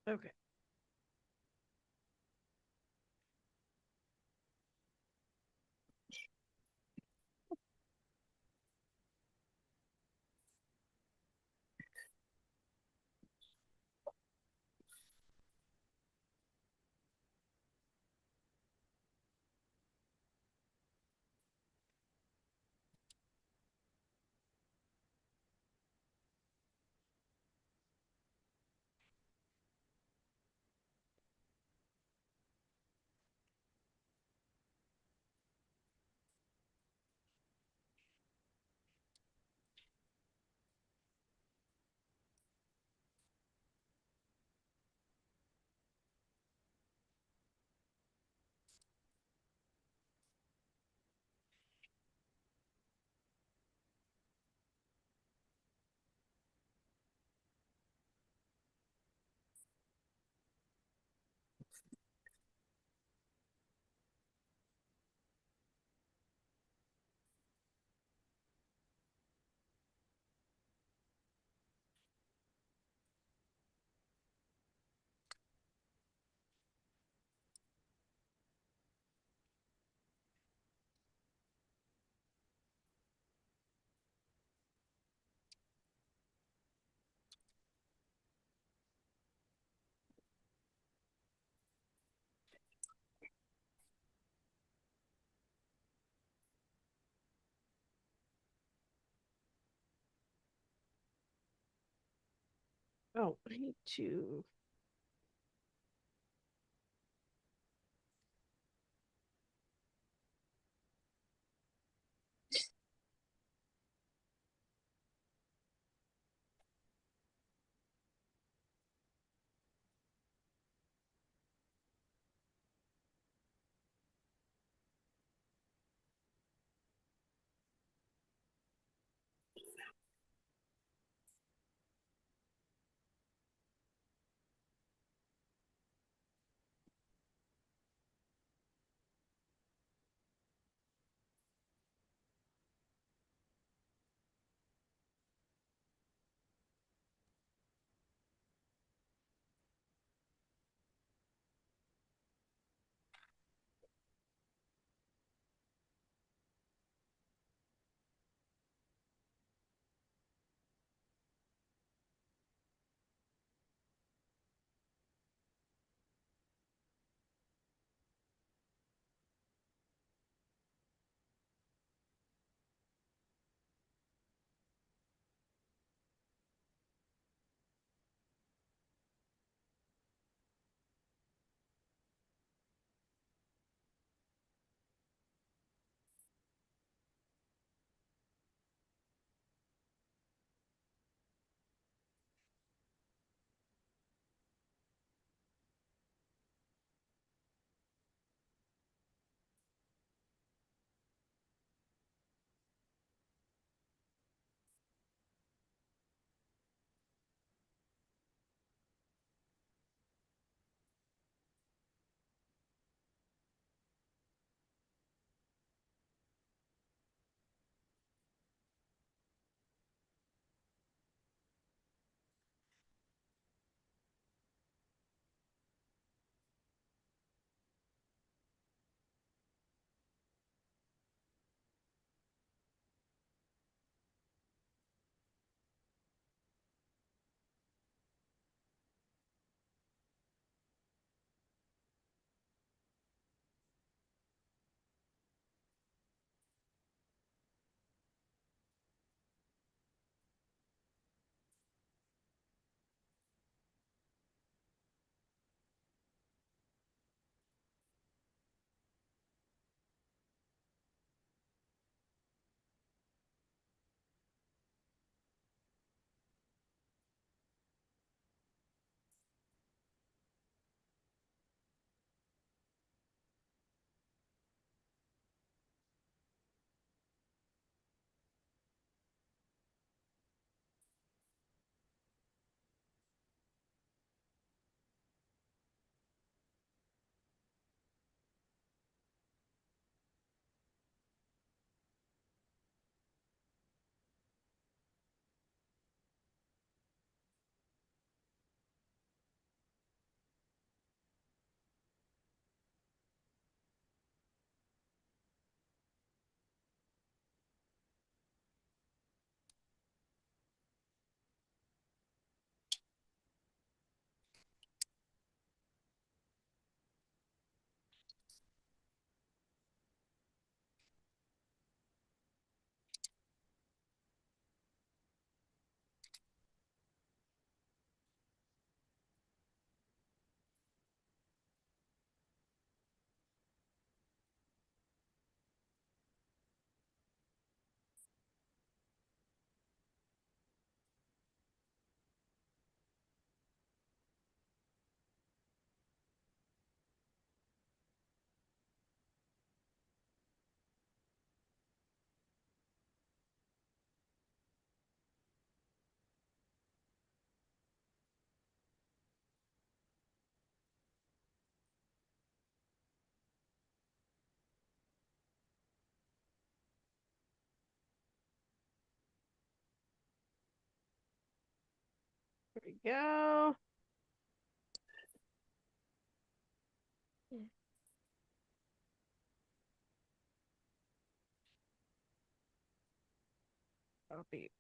A: Okay. Oh, I need to. go. That'll be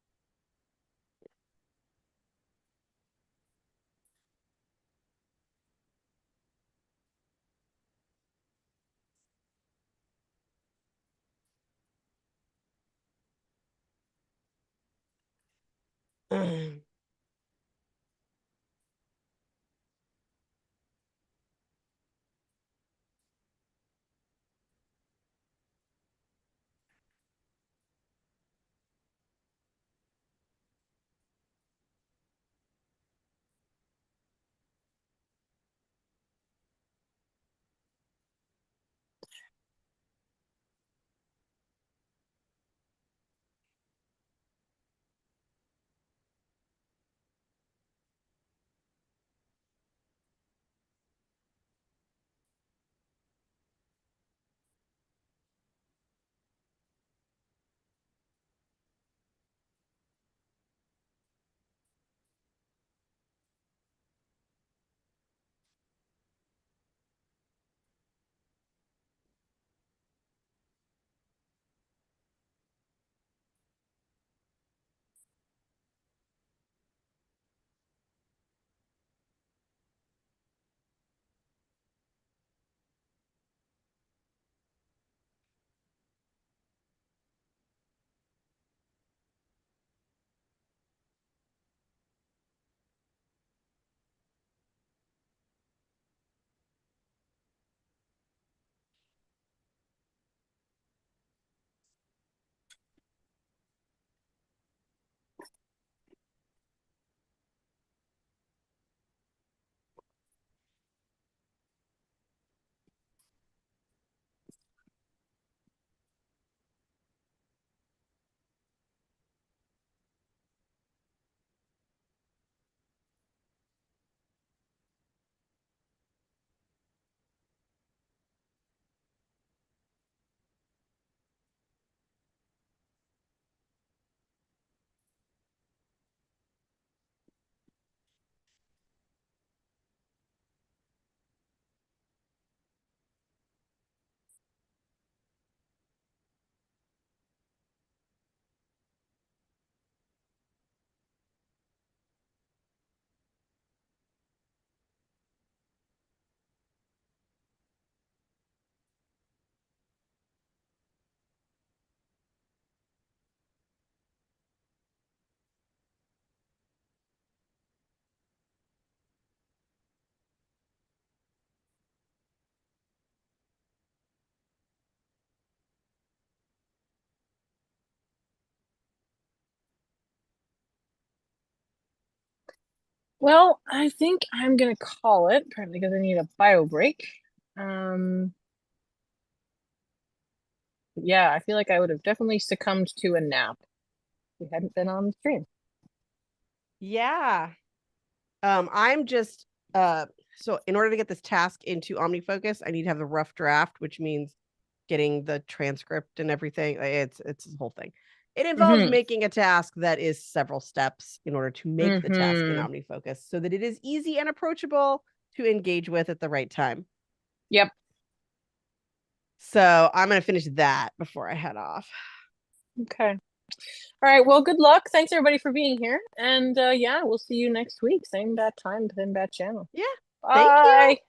D: Well, I think I'm gonna call it, partly because I need a bio break. Um, yeah, I feel like I would have definitely succumbed to a nap if we hadn't been on the stream.
A: yeah. I'm just so in order to get this task into OmniFocus, I need to have the rough draft, which means getting the transcript and everything. It's the whole thing. It involves making a task that is several steps in order to make the task in OmniFocus so that it is easy and approachable to engage with at the right time.
D: Yep.
A: So I'm going to finish that before I head off.
D: Okay. All right. Well, good luck. Thanks everybody for being here. And yeah, we'll see you next week. Same bad time, same bad channel.
A: Yeah.
D: Bye.
A: Thank you.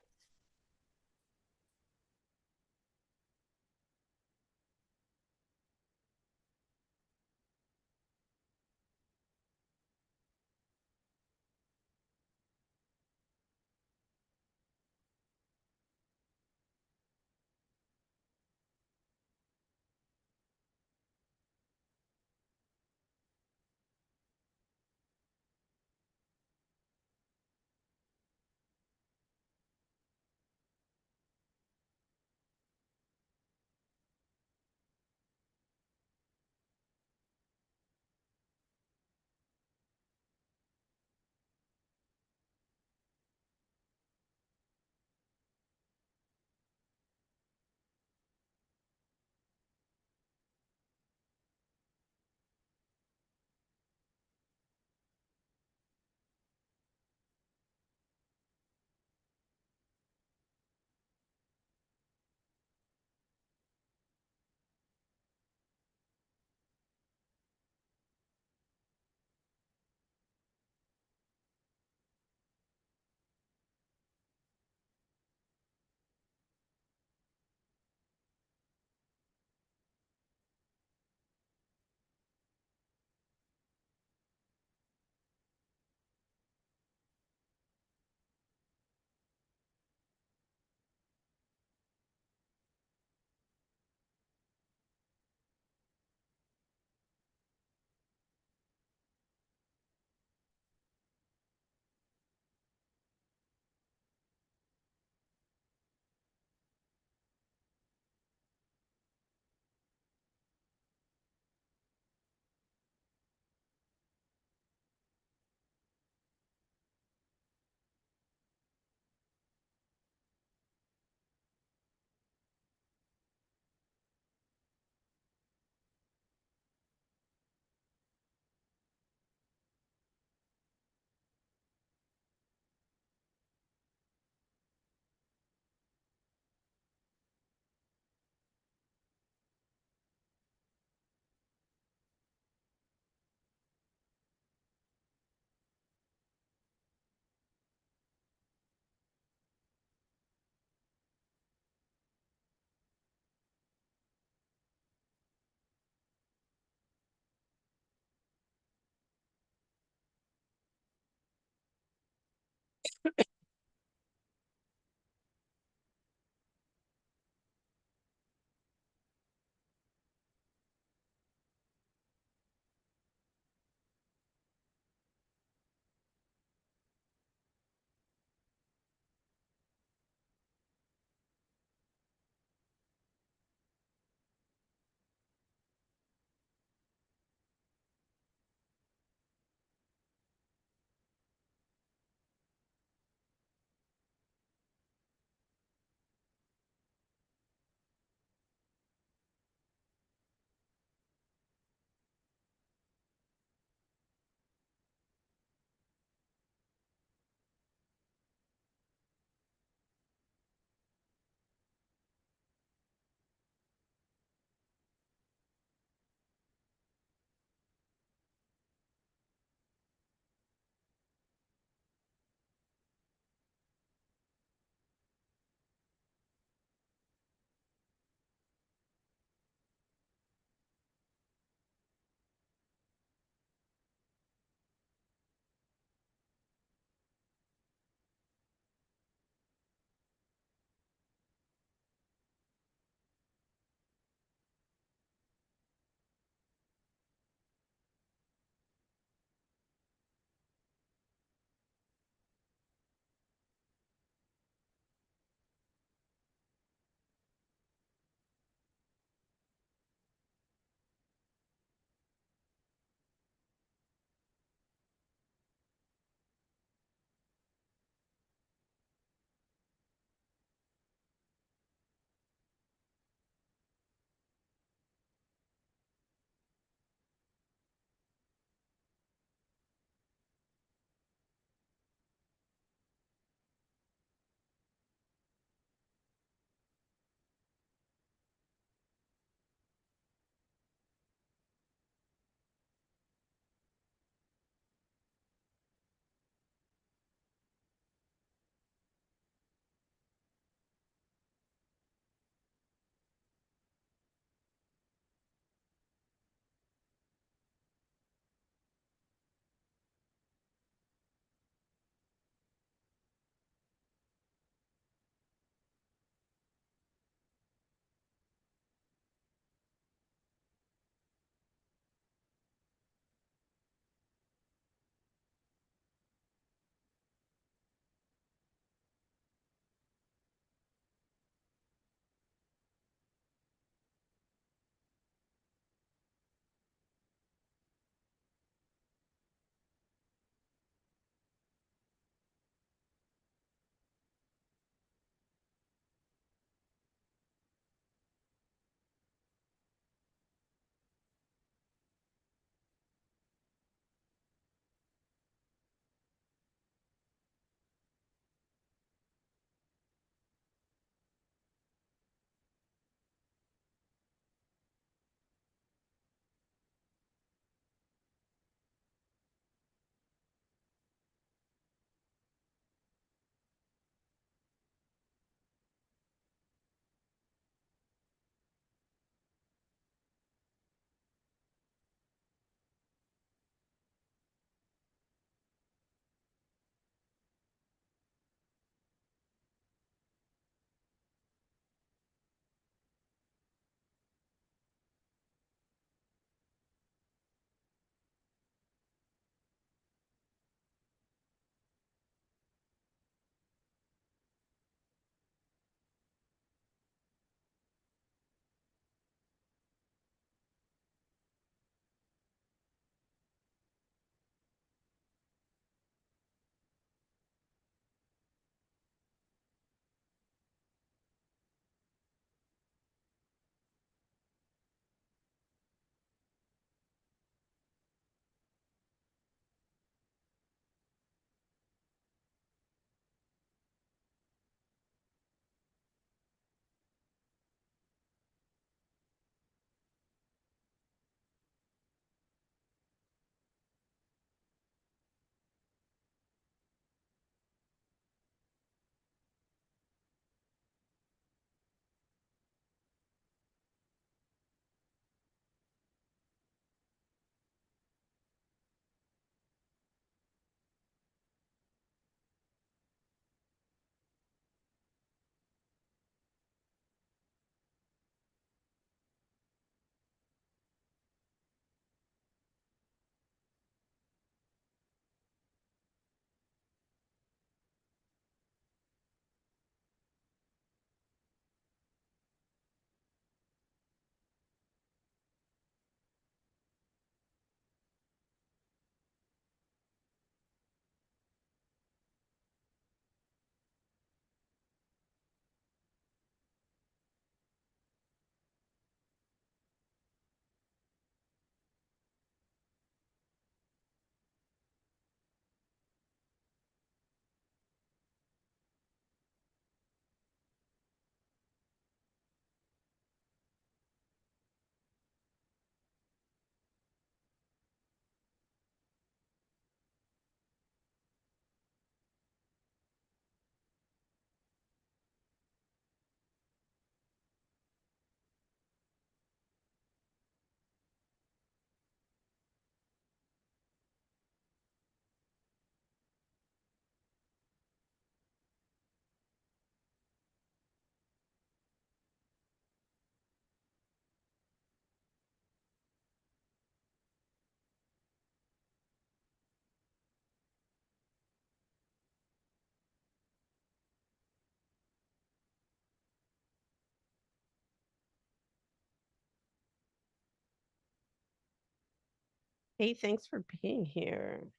A: Hey, thanks for being here. I'm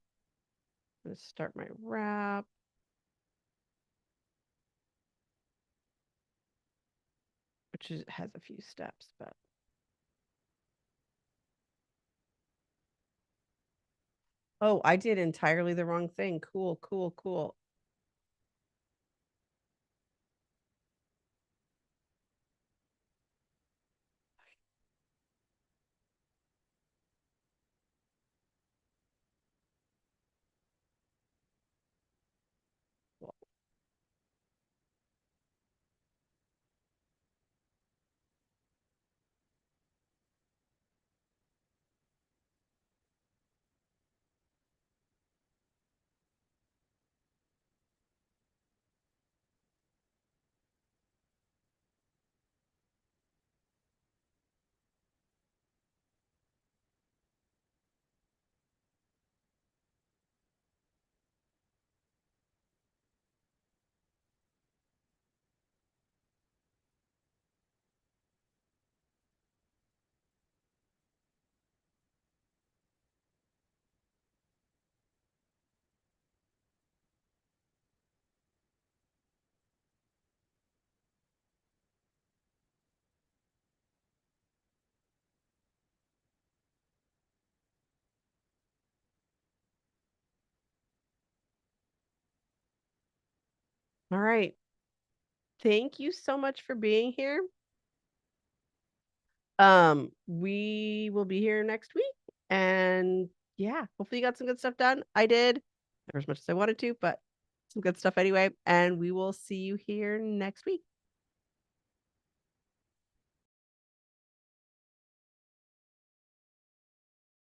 A: going to start my wrap. Which has a few steps, but. Oh, I did entirely the wrong thing. Cool, cool, cool. All right. Thank you so much for being here. We will be here next week. And yeah, hopefully you got some good stuff done. I did. Never as much as I wanted to, but some good stuff anyway. And we will see you here next week.